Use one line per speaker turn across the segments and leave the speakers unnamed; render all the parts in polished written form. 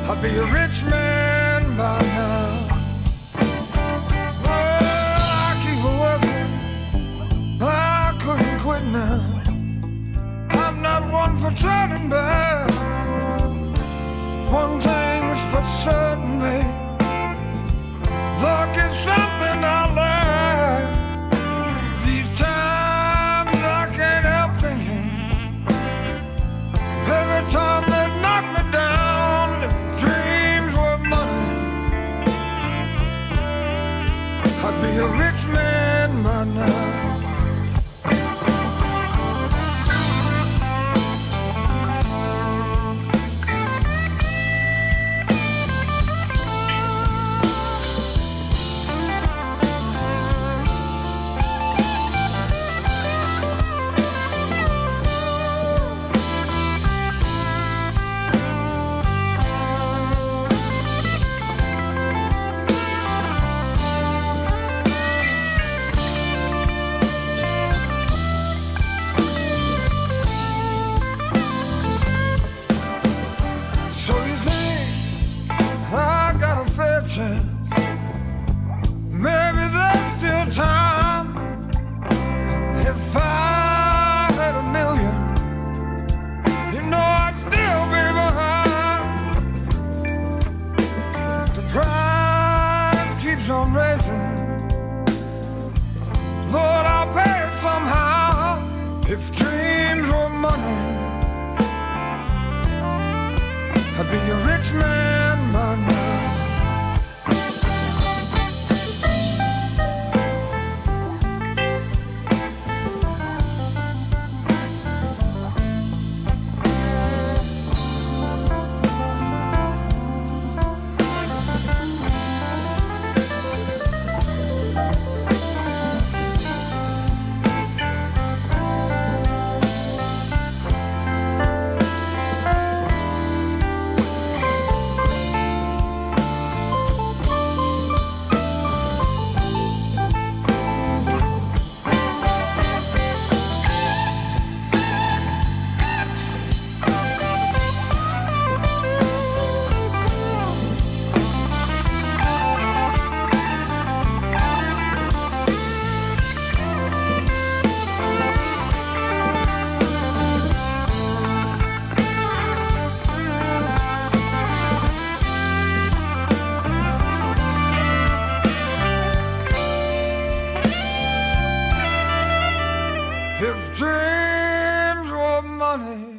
I'd be a rich man by now. Well, I keep working, I couldn't quit now. I'm not one for turning back. One thing's for certain, babe. Luck is something I like. These times I can't help thinking. Every time they knock me down, if dreams were money, I'd be a rich man by now. Maybe there's still time. If I had $1 million, you know I'd still be behind. The price keeps on raising. Lord, I'll pay it somehow. If dreams were money, I'd be a rich man by now. If dreams were money.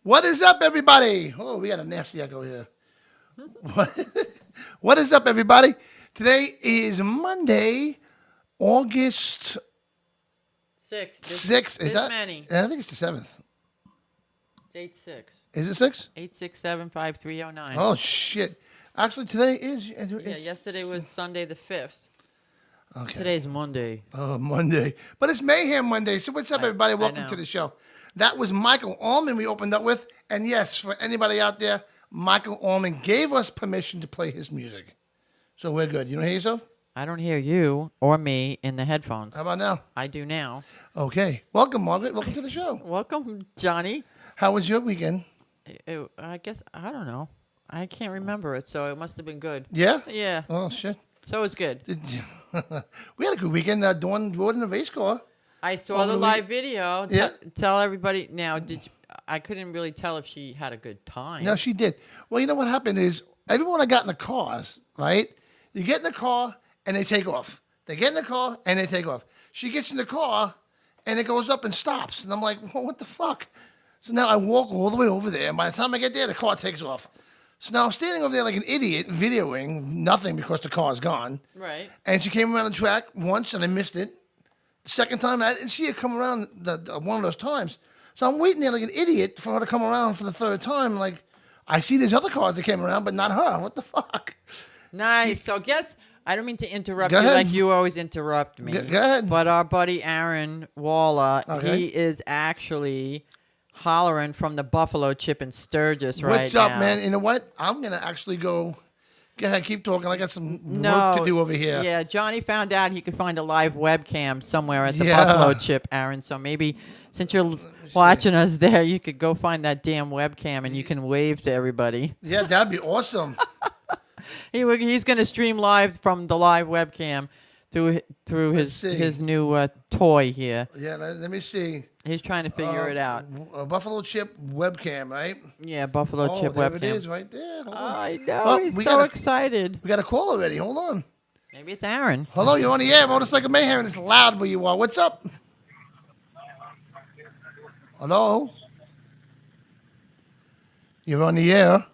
What is up, everybody? Oh, we got a nasty echo here. What is up, everybody? Today is Monday, August
6th.
6th. Is that
many.
I think it's the 7th.
It's 8-6.
Is it 6?
8675309.
Oh, shit. Actually, today is...
Yeah, yesterday was Sunday the 5th.
Okay.
Today's Monday.
Oh, Monday. But it's Mayhem Monday. So what's up, everybody? Welcome to the show. That was Michael Allman we opened up with. And yes, for anybody out there, Michael Allman gave us permission to play his music. So we're good. You don't hear yourself?
I don't hear you or me in the headphones.
How about now?
I do now.
Okay. Welcome, Margaret. Welcome to the show.
Welcome, Johnny.
How was your weekend?
I guess, I don't know. I can't remember it, so it must have been good.
Yeah?
Yeah.
Oh, shit.
So it was good.
We had a good weekend. Dawn rode in a race car.
I saw the live video.
Yeah.
Tell everybody now. I couldn't really tell if she had a good time.
No, she did. Well, you know what happened is everyone I got in the cars, right? You get in the car and they take off. They get in the car and they take off. She gets in the car and it goes up and stops. And I'm like, well, what the fuck? So now I walk all the way over there. And by the time I get there, the car takes off. So now I'm standing over there like an idiot, videoing nothing because the car's gone.
Right.
And she came around the track once and I missed it. The second time, I didn't see her come around one of those times. So I'm waiting there like an idiot for her to come around for the third time. Like, I see these other cars that came around, but not her. What the fuck?
Nice. So guess, I don't mean to interrupt
Go
you
ahead.
like you always interrupt me.
Go ahead.
But our buddy Aaron Waller,
Okay.
he is actually hollering from the Buffalo Chip in Sturgis right now.
What's up, man? You know what? I'm going to actually go ahead, keep talking. I got some work to do over here.
Yeah, Johnny found out he could find a live webcam somewhere at the
Yeah.
Buffalo Chip, Aaron. So maybe since you're watching us there, you could go find that damn webcam and you can wave to everybody.
Yeah, that'd be awesome.
He's going to stream live from the live webcam through
Let's see.
his new toy here.
Yeah, let me see.
He's trying to figure it out.
A Buffalo Chip webcam, right?
Yeah, Buffalo Chip
there
webcam.
it is right there. Hold on.
I know.
Oh,
He's
we
so
gotta-
excited.
We got a call already. Hold on.
Maybe it's Aaron.
Hello, you're on the air. Motorcycle Mayhem, and it's loud where you are. What's up? Hello? You're on the air.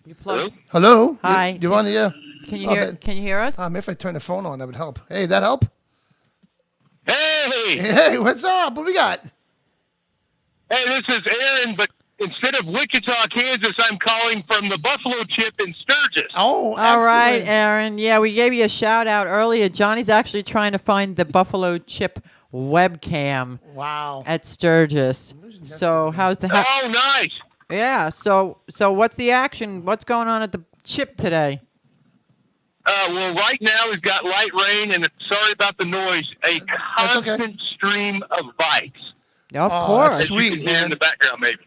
You plug.
Hello?
Hi.
You're on the air.
Can you hear? Can you hear us?
Maybe if I turn the phone on, that would help. Hey, that help?
Hey!
Hey, what's up? What we got?
Hey, this is Aaron, but instead of Wichita, Kansas, I'm calling from the Buffalo Chip in Sturgis.
Oh,
All right,
excellent.
Aaron. Yeah, we gave you a shout out earlier. Johnny's actually trying to find the Buffalo Chip webcam
Wow.
at Sturgis. So how's the?
Oh, nice.
Yeah. So what's the action? What's going on at the Chip today?
Well, right now we've got light rain, and sorry about the noise, a constant
okay.
stream of bikes.
Of
Oh,
course.
that's
As you
Sweet,
can hear
man.
in the background, maybe.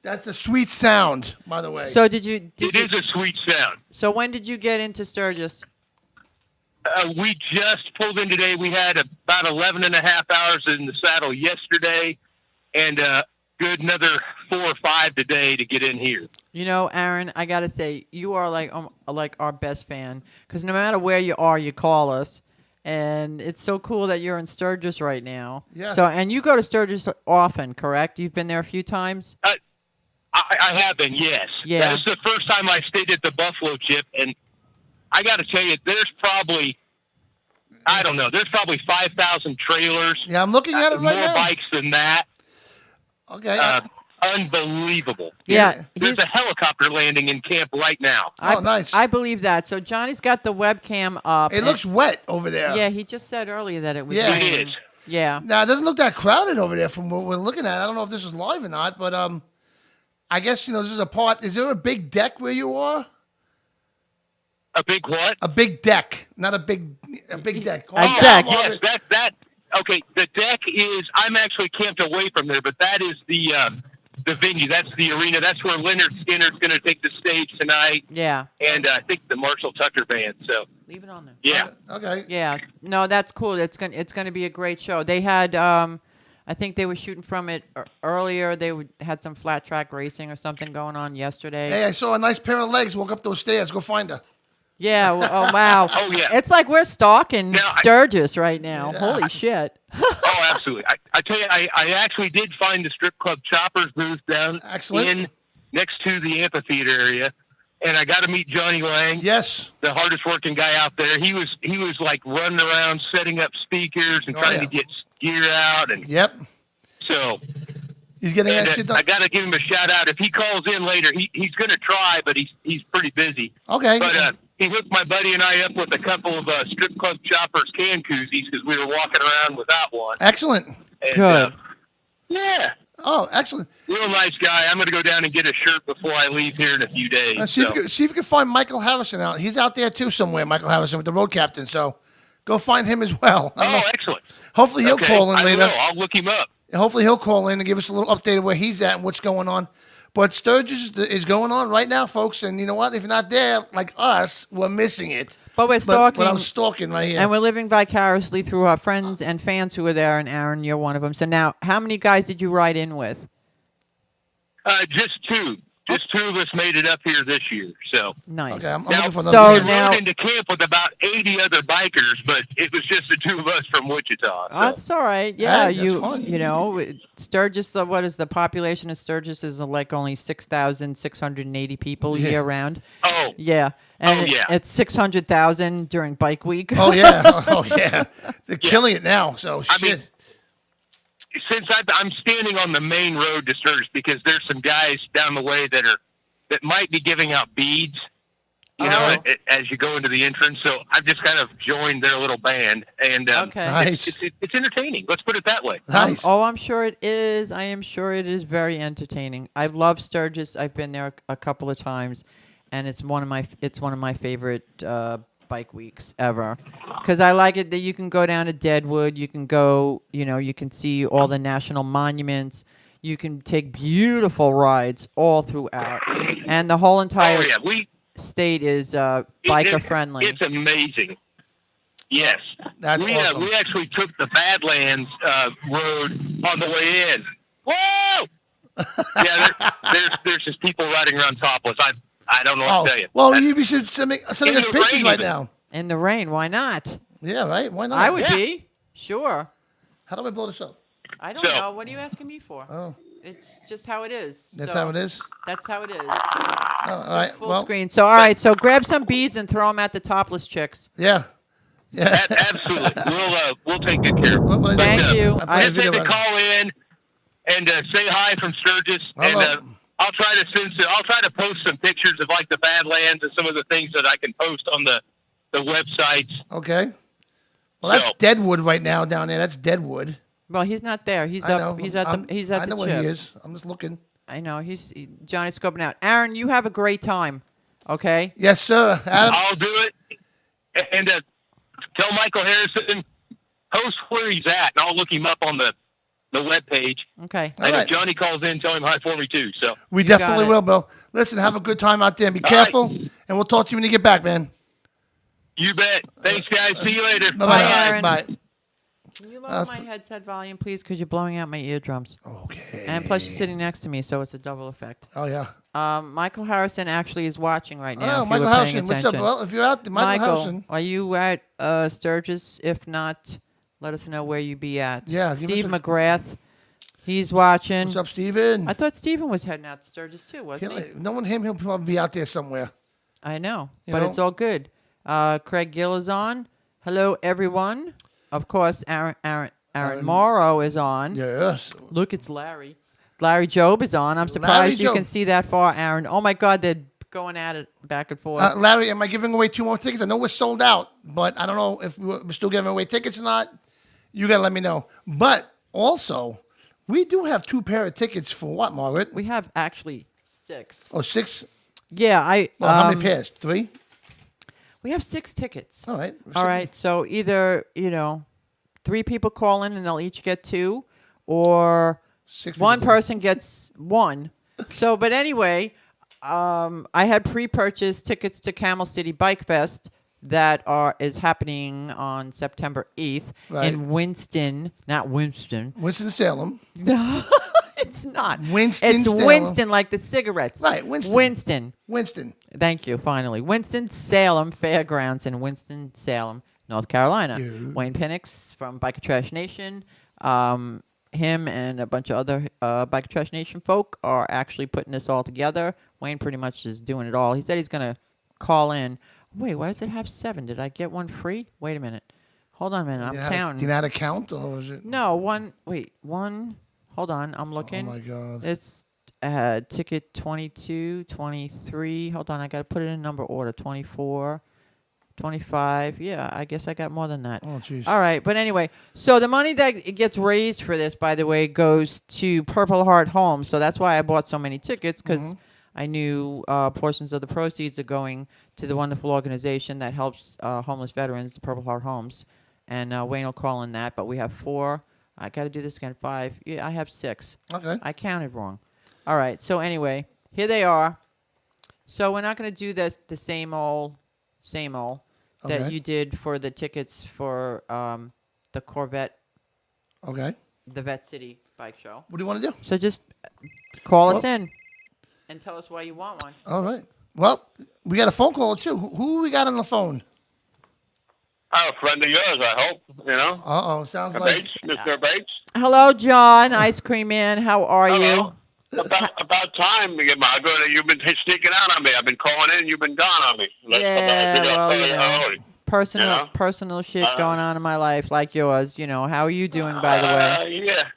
That's a sweet sound, by the way.
So did you?
It is a sweet sound.
So when did you get into Sturgis?
We just pulled in today. We had about 11 and a half hours in the saddle yesterday, and good another 4 or 5 today to get in here.
You know, Aaron, I gotta say, you are like our best fan, because no matter where you are, you call us, and it's so cool that you're in Sturgis right now.
Yes.
So, and you go to Sturgis often, correct? You've been there a few times.
I have been, yes.
Yeah.
That was the first time I stayed at the Buffalo Chip, and I got to tell you, there's probably, I don't know, there's probably 5,000 trailers.
Yeah, I'm looking at it right
more
now.
bikes than that.
Okay.
Unbelievable.
Yeah,
There's a helicopter landing in camp right now.
Nice.
I believe that. So Johnny's got the webcam up.
It
and-
looks wet over there.
Yeah, he just said earlier that it was.
Yeah.
It
raining.
is.
Yeah.
Now, it doesn't look that crowded over there from what we're looking at. I don't know if this is live or not, but I guess, this is a part. Is there a big deck where you are?
A big what?
A big deck, not a big deck.
A deck.
Yes, that. Okay, the deck is. I'm actually camped away from there, but that is the venue. That's the arena. That's where Leonard Skinner's going to take the stage tonight,
Yeah.
and I think the Marshall Tucker band. So
Leave it on there.
yeah,
Okay.
Yeah. No, that's cool. It's gonna be a great show. They had I think they were shooting from it earlier. They had some flat track racing or something going on yesterday.
Hey, I saw a nice pair of legs walk up those stairs. Go find her.
Yeah. Oh wow.
Oh, yeah.
It's like we're stalking
Now,
Sturgis right now.
Yeah.
Holy shit.
oh, absolutely. I tell you, I actually did find the strip club Choppers booth down
Excellent.
next to the amphitheater area, and I got to meet Johnny Lang,
Yes.
the hardest working guy out there. He was like running around setting up speakers and trying
yeah.
to get gear out, and
Yep.
so.
He's getting
And,
that shit
I
done.
got to give him a shout out. If he calls in later, he's going to try, but he's pretty busy.
Okay.
But he hooked my buddy and I up with a couple of strip club Choppers can koozies because we were walking around without one.
Excellent.
And,
Good.
yeah,
Oh, excellent.
real nice guy. I'm going to go down and get a shirt before I leave here in a few days.
See,
so.
if you can find Michael Harrison out. He's out there too somewhere, Michael Harrison, with the road captain. So go find him as well. I don't
Oh,
know.
excellent.
Hopefully he'll
Okay,
call in
I
later.
will. I'll look him up.
Hopefully he'll call in and give us a little update of where he's at and what's going on. But Sturgis is going on right now, folks. And you know what? If you're not there, like us, we're missing it.
But we're stalking.
But I'm stalking right here.
And we're living vicariously through our friends and fans who are there, and Aaron, you're one of them. So now, how many guys did you ride in with?
Just two. Just two of us made it up here this year. So
Nice.
Okay, I'm
now,
looking for
so
another.
we
now-
rode into camp with about 80 other bikers, but it was just the two of us from Wichita. So.
That's all right. Yeah,
Hey, that's fun.
you know, Sturgis. What is the population of Sturgis? Is like only 6,680 people
Yeah.
year round.
Oh,
Yeah, and
yeah.
it's 600,000 during Bike Week.
Oh yeah, oh yeah. They're killing it now. So
I
shit.
mean, since I'm standing on the main road to Sturgis because there's some guys down the way that might be giving out beads, you know, as you go into the entrance. So I've just kind of joined their little band, and
Okay.
Nice.
it's entertaining. Let's put it that way.
Nice.
I'm sure it is. I am sure it is very entertaining. I love Sturgis. I've been there a couple of times, and it's one of my favorite bike weeks ever, because I like it that you can go down to Deadwood. You can go, you can see all the national monuments. You can take beautiful rides all throughout, and the whole entire
Oh yeah,
state is biker friendly.
It's amazing. Yes,
That's awesome.
we actually took the Badlands road on the way in. Whoa! Yeah, there's just people riding around topless. I don't know what to tell you.
Well, you should send us
In the
pictures
rain
right
even.
now.
In the rain, why not?
Yeah, right. Why not?
I would
Yeah.
be sure.
How do I blow this up?
I don't
So-
know. What are you asking me for?
Oh,
It's just how it is.
that's
So,
how it is.
That's how it is.
Oh, all right.
Full
Well,
screen. So all right. So grab some beads and throw them at the topless chicks.
yeah, yeah.
Absolutely, we'll take good care of it.
What I do-
Thank you.
I played a
Just
video
had to
about it.
call in and say hi from Sturgis, and
Hello.
I'll try to post some pictures of like the Badlands and some of the things that I can post on the websites.
Okay. Well, that's
So-
Deadwood right now down there. That's Deadwood.
Well, he's not there. He's
I
up.
know.
He's at the. He's at
I know
the
where
chip.
he is. I'm just looking.
I know. Johnny's scoping out. Aaron, you have a great time. Okay.
Yes, sir. Adam.
I'll do it, and tell Michael Harrison post where he's at, and I'll look him up on the webpage.
Okay.
All
And
right.
if Johnny calls in, tell him hi for me too. So
We
You got
definitely
it.
will, bro. Listen, have a good time out there and be
All right.
careful. And we'll talk to you when you get back, man.
you bet. Thanks, guys. See you later.
Bye, Aaron.
Bye.
Can you lower my headset volume, please? Because you're blowing out my eardrums.
Okay.
And plus, you're sitting next to me, so it's a double effect.
Oh, yeah.
Michael Harrison actually is watching right now.
Oh,
if
Michael
you were paying
Harrison. What's up?
attention.
Well, if you're out there, Michael Harrison.
are you at Sturgis? If not, let us know where you be at.
Yeah, give us
Steve
a-
McGrath, he's watching.
What's up, Steven?
I thought Steven was heading out to Sturgis too, wasn't he?
Knowing him, he'll probably be out there somewhere.
I know,
You
but
know?
it's all good. Craig Gill is on. Hello, everyone. Of course, Aaron Morrow is on.
Yes.
Look, it's Larry. Larry Job is on. I'm
Larry
surprised you
Job.
can see that far, Aaron. Oh my God, they're going at it back and forth.
Larry, am I giving away 2 more tickets? I know we're sold out, but I don't know if we're still giving away tickets or not. You got to let me know. But also, we do have 2 pair of tickets for what, Margaret?
We have actually 6.
Oh, 6?
Yeah,
Well, how many pairs? 3?
We have 6 tickets.
All right.
All right. So either 3 people call in and they'll each get 2, or
6
one
people.
person gets 1. So, but anyway, I had pre-purchased tickets to Camel City Bike Fest that is happening on September 8th
Right.
in Winston, not Winston.
Winston-Salem.
No, it's not.
Winston-Salem.
It's Winston, like the cigarettes.
Right, Winston.
Winston.
Winston.
Thank you, finally. Winston-Salem Fairgrounds in Winston-Salem, North Carolina.
Yeah.
Wayne Penix from Biker Trash Nation, him and a bunch of other Biker Trash Nation folk are actually putting this all together. Wayne pretty much is doing it all. He said he's going to call in. Wait, why does it have 7? Did I get one free? Wait a minute. Hold on a minute. I'm
Do
counting.
you know how to count, or is it?
No, one. Wait, one. Hold on. I'm looking.
Oh, my God.
It's ticket 22, 23. Hold on. I got to put it in number order. 24, 25. Yeah, I guess I got more than that.
Oh, jeez.
All right. But anyway, so the money that it gets raised for this, by the way, goes to Purple Heart Homes. So that's why I bought so many tickets, because I knew portions of the proceeds are going to the wonderful organization that helps homeless veterans, the Purple Heart Homes. And Wayne will call in that. But we have 4. I got to do this again. 5. Yeah, I have 6.
Okay.
I counted wrong. All right. So anyway, here they are. So we're not going to do the same old that
Okay.
you did for the tickets for the Corvette,
Okay.
the Vet City Bike Show.
What do you want to do?
So just call us in and tell us why you want one.
All right. Well, we got a phone call too. Who we got on the phone?
A friend of yours, I hope. You know.
Sounds like
Bates, Mr. Bates.
Hello, John, Ice Cream Man. How are you?
About time, Margaret. You've been sneaking out on me. I've been calling in. You've been gone on me.
Personal shit going on in my life, like yours. You know, how are you doing, by the way?
Yeah,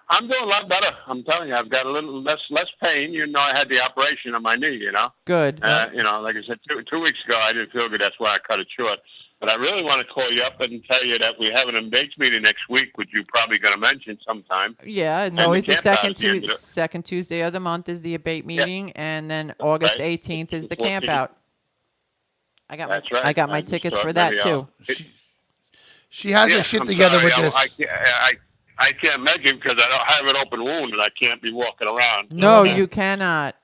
I'm doing a lot better. I'm telling you, I've got a little less pain. You know, I had the operation on my knee. You know.
Good.
You know, like I said, two weeks ago, I didn't feel good. That's why I cut it short. But I really want to call you up and tell you that we have an debates meeting next week, which you're probably going to mention sometime.
Yeah, it's always the second Tuesday of the month is the debate meeting, and then August 18th is the camp out. I got my tickets for that too.
She has her shit together with this.
I can't make it because I don't have an open wound and I can't be walking around.
No, you cannot.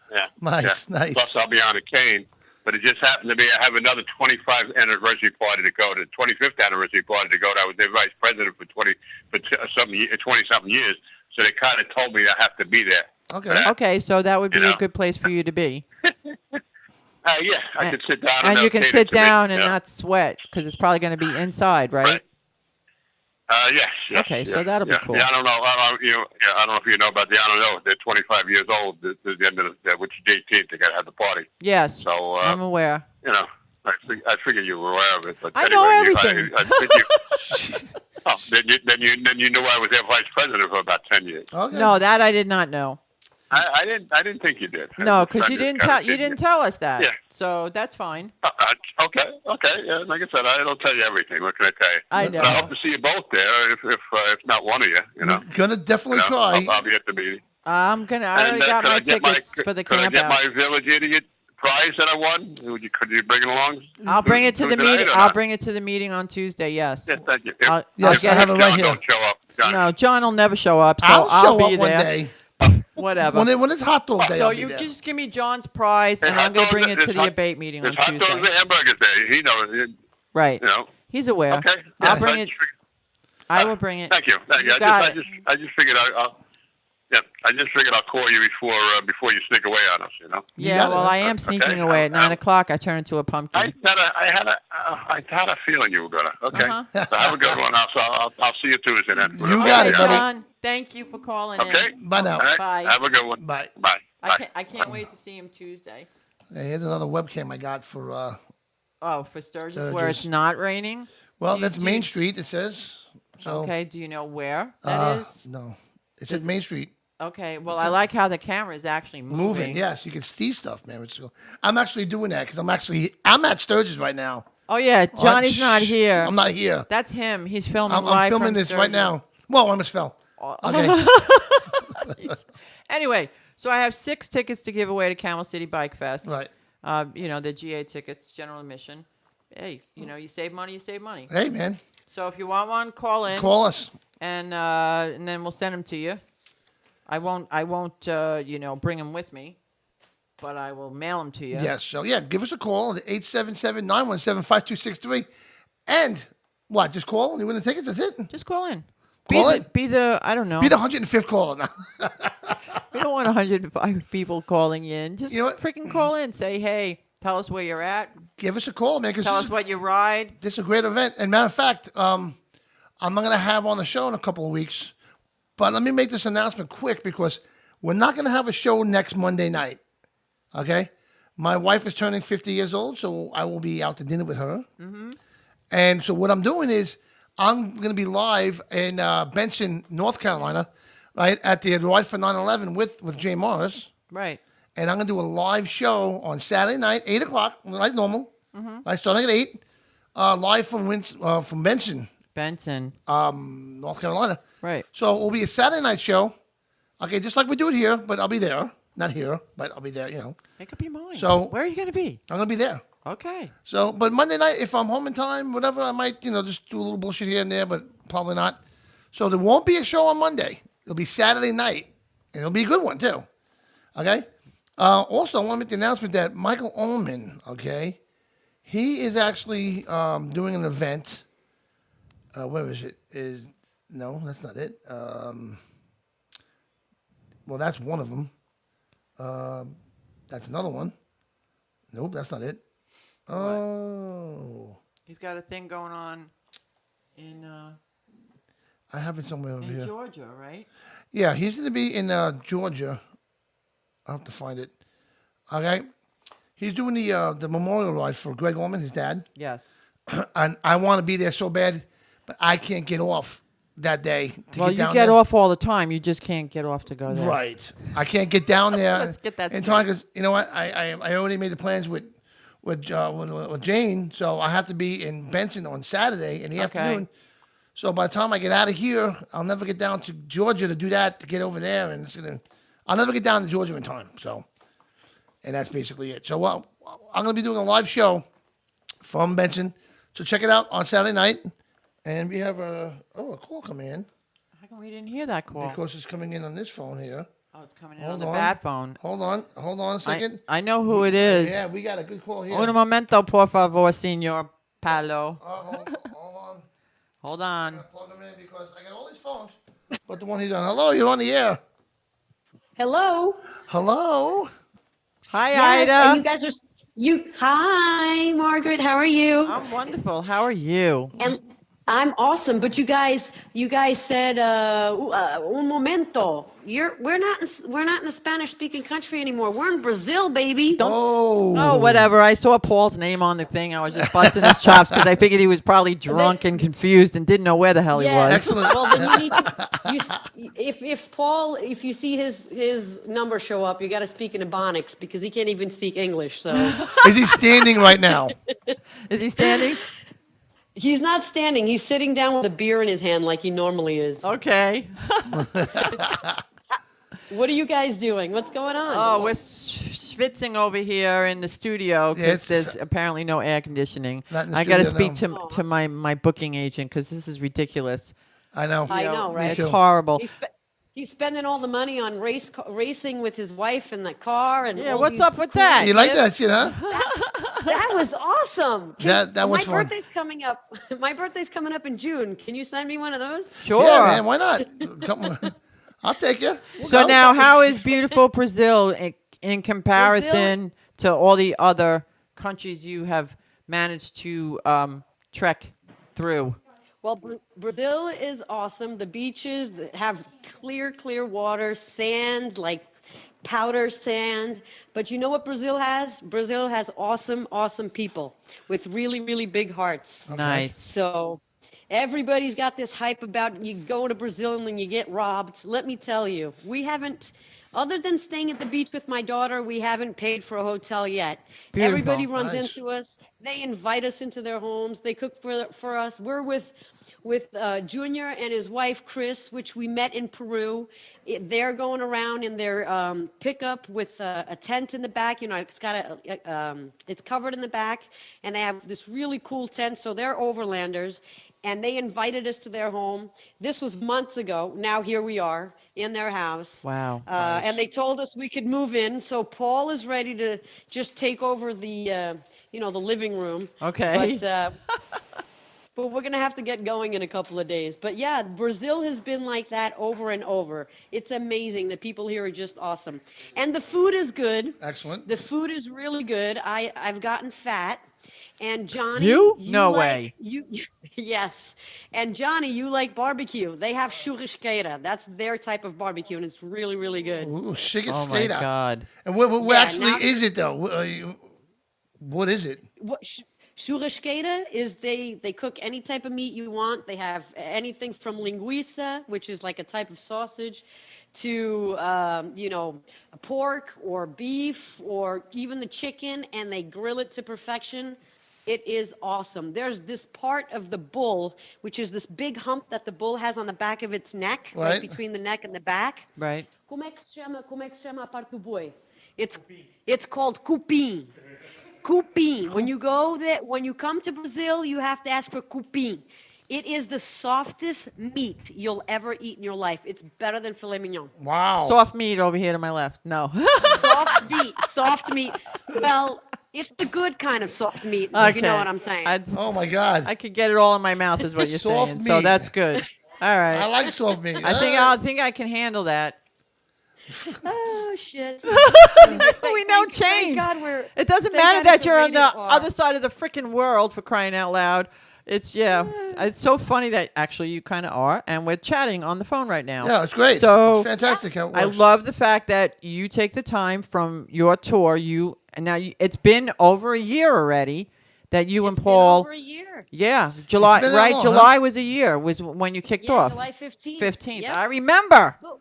Yeah.
Nice.
Plus, I'll be on a cane. But it just happened to be I have another 25th anniversary party to go to, 25th anniversary party to go to. I was their vice president for 20-something years, so they kind of told me I have to be there.
Okay, so that would be a good place for you to be.
Yeah, I could sit down.
And you can sit down and not sweat because it's probably going to be inside, right?
Yes.
Okay, so that'll be cool.
Yeah, I don't know. I don't know if you know about the. I don't know. They're 25 years old. At the end of which is 18th. They got to have the party.
Yes.
So
I'm aware.
You know, I figured you were aware of it. But
I know everything.
Then you knew I was their vice president for about 10 years.
Okay.
No, that I did not know.
I didn't think you did.
No, because you didn't tell us that.
Yeah.
So that's fine.
Okay. Yeah, like I said, I don't tell you everything. What can I tell you?
I know.
But I hope to see you both there. If not one of you, you know.
Gonna definitely try.
I'll be at the meeting.
I already got my tickets for the camp out.
Could I get my Village Idiot prize that I won? Could you bring it along?
I'll bring it to the meeting. I'll bring it to the meeting on Tuesday. Yes.
Yes, thank you.
I have it right here.
Don't show up.
No, John will never show up. So
I'll
be
show up one
there.
day.
Whatever.
When it's hot dog day.
So you just give me John's prize, and I'm going to bring it to the debate meeting on Tuesday.
Hot dogs and hamburgers day. He knows.
Right.
You know.
He's aware.
Okay.
I'll bring it. I will bring it.
Thank you. I just figured I just figured I'll call you before you sneak away on us. You know.
Yeah. Well, I am sneaking away at 9 o'clock. I turn into a pumpkin.
I had a feeling you were gonna. Okay. So have a good one. I'll see you Tuesday then.
You got it, buddy.
John, thank you for calling in.
Okay.
Bye now.
Right.
Bye.
Have a good one.
Bye.
Bye.
I can't wait to see him Tuesday.
Hey, here's another webcam I got for.
For Sturgis, where it's not raining.
Well, that's Main Street. It says. So,
okay. Do you know where that is?
No, it's at Main Street.
Okay. Well, I like how the camera is actually moving.
Yes, you can see stuff, man. I'm actually doing that because I'm at Sturgis right now.
Oh yeah, Johnny's not here.
I'm not here.
That's him. He's filming
I'm
live
filming
from
this
Sturgis.
right now. Well, I almost fell. Okay.
Anyway, so I have 6 tickets to give away to Camel City Bike Fest.
Right.
The GA tickets, general admission. Hey, you save money, you save money.
Hey, man.
So if you want one, call in.
Call us.
And then we'll send them to you. I won't bring them with me, but I will mail them to you.
Yes. So yeah, give us a call at 877-917-5263. And what? Just call and you win the tickets. That's it.
Just call in.
Be the
I don't know.
Be the 105th caller now.
We don't want 105 people calling in. Just freaking call in. Say, hey, tell us where you're at.
Give us a call, man.
Tell us what you ride.
This is a great event. And matter of fact, I'm not going to have on the show in a couple of weeks. But let me make this announcement quick because we're not going to have a show next Monday night. Okay? My wife is turning 50 years old, so I will be out to dinner with her. Mm-hmm. And so what I'm doing is I'm going to be live in Benson, North Carolina, right, at the Ride for 9/11 with Jay Morris.
Right.
And I'm going to do a live show on Saturday night, 8 o'clock, like normal. Mm-hmm. Right, starting at 8, live from Benson.
Benson.
North Carolina.
Right.
So it'll be a Saturday night show. Okay, just like we do it here, but I'll be there. Not here, but I'll be there,
Make up your mind.
So
where are you going to be?
I'm going to be there.
Okay.
So, but Monday night, if I'm home in time, whatever, I might, just do a little bullshit here and there, but probably not. So there won't be a show on Monday. It'll be Saturday night, and it'll be a good one, too. Okay? Also, I want to make the announcement that Michael Ullman, okay, he is actually doing an event. Where is it? No, that's not it. Well, that's one of them. That's another one. Nope, that's not it. Oh.
He's got a thing going on in
I have it somewhere over here.
Georgia, right?
Yeah, he's going to be in Georgia. I'll have to find it. Okay. He's doing the memorial ride for Greg Orman, his dad.
Yes.
And I want to be there so bad, but I can't get off that day.
Well,
get
you
down
get
there.
off all the time. You just can't get off to go there.
Right. I can't get down there.
Let's get that
in
straight.
time because you know what? I already made the plans with Jane, so I have to be in Benson on Saturday in the afternoon. So by the time I get out of here, I'll never get down to Georgia to do that to get over there, and I'll never get down to Georgia in time. So, and that's basically it. So I'm going to be doing a live show from Benson. So check it out on Saturday night, and we have a call coming in.
How come we didn't hear that call?
Because it's coming in on this phone here.
Oh, it's coming in on the bat phone.
Hold on a second.
I know who it is.
Yeah, we got a good call here.
Un momento, por favor, señor Palo.
Hold on.
Hold on.
I'm gonna plug him in because I got all these phones, but the one he's on. Hello, you're on the air.
Hello.
Hello.
Hi,
Yes,
Ida.
and you guys are Hi, Margaret. How are you?
I'm wonderful. How are you?
And I'm awesome. But you guys said un momento. We're not in a Spanish speaking country anymore. We're in Brazil, baby.
Oh, whatever. I saw Paul's name on the thing. I was just busting his chops because I figured he was probably drunk and confused and didn't know where the hell he was.
Excellent.
Well, then you need if you see his number show up, you got to speak in Ebonics because he can't even speak English. So
Is he standing right now?
Is he standing?
he's not standing. He's sitting down with a beer in his hand like he normally is.
Okay.
What are you guys doing? What's going on?
Oh, we're schwitzing over here in the studio because
Yes.
there's apparently no air conditioning.
Not in the
I got to
studio,
speak
no.
to my booking agent because this is ridiculous.
I know.
I know, right?
It's horrible.
He's spending all the money on racing with his wife in the car and
Yeah,
all
what's
these
up with
cool
that?
You like that
gifts.
shit, huh?
That was awesome.
That was
my
fun.
birthday's coming up. My birthday's coming up in June. Can you send me one of those?
Sure.
Yeah, man. Why not? Come on. I'll take you. We'll
So
go.
now, how is beautiful Brazil in comparison to all the other countries you have managed to trek through?
Well, Brazil is awesome. The beaches have clear water, sand, like powder sand. But you know what Brazil has? Brazil has awesome people with really big hearts.
Nice.
So everybody's got this hype about you go to Brazil and then you get robbed. Let me tell you, we haven't, other than staying at the beach with my daughter, we haven't paid for a hotel yet.
Beautiful.
Everybody runs
Nice.
into us. They invite us into their homes. They cook for us. We're with Junior and his wife Chris, which we met in Peru. They're going around in their pickup with a tent in the back. You know, it's got it's covered in the back, and they have this really cool tent. So they're overlanders, and they invited us to their home. This was months ago. Now here we are in their house.
Wow.
And they told us we could move in. So Paul is ready to just take over the the living room.
Okay.
But we're going to have to get going in a couple of days. But yeah, Brazil has been like that over and over. It's amazing. The people here are just awesome. And the food is good.
Excellent.
The food is really good. I've gotten fat. And Johnny,
You? No way.
Yes. And Johnny, you like barbecue. They have churrasqueira. That's their type of barbecue, and it's really good.
Ooh, chicken
Oh my
skater.
God.
And what
Yeah,
actually
now-
is it though? What is it?
What churrasqueira is they cook any type of meat you want. They have anything from linguiça, which is like a type of sausage, to pork or beef or even the chicken, and they grill it to perfection. It is awesome. There's this part of the bull, which is this big hump that the bull has on the back of its neck,
Right.
right between the neck and the back.
Right.
Como é que se chama a parte do boi? It's called cupim. Cupim. When you come to Brazil, you have to ask for cupim. It is the softest meat you'll ever eat in your life. It's better than filet mignon.
Wow.
Soft meat over here to my left. No.
Soft meat. Well, it's the good kind of soft meat, if you know what I'm saying.
Oh my God.
I could get it all in my mouth, is what you're
Soft
saying. So
meat.
that's good. All right.
I like soft meat.
I think I can handle that.
Oh shit.
We know change.
Thank God we're.
It doesn't
thank
matter
God
that
it's a
you're on the
rated R.
other side of the freaking world, for crying out loud. It's It's so funny that actually you kind of are, and we're chatting on the phone right now.
Yeah, it's great.
So
it's fantastic how it
I
works.
love the fact that you take the time from your tour. It's been over a year already that you and
It's been
Paul.
over a year.
Yeah, July.
been that
Right,
long,
July was a year. Was when you kicked
Yeah,
off.
July 15th.
15th.
Yep.
I remember.
But-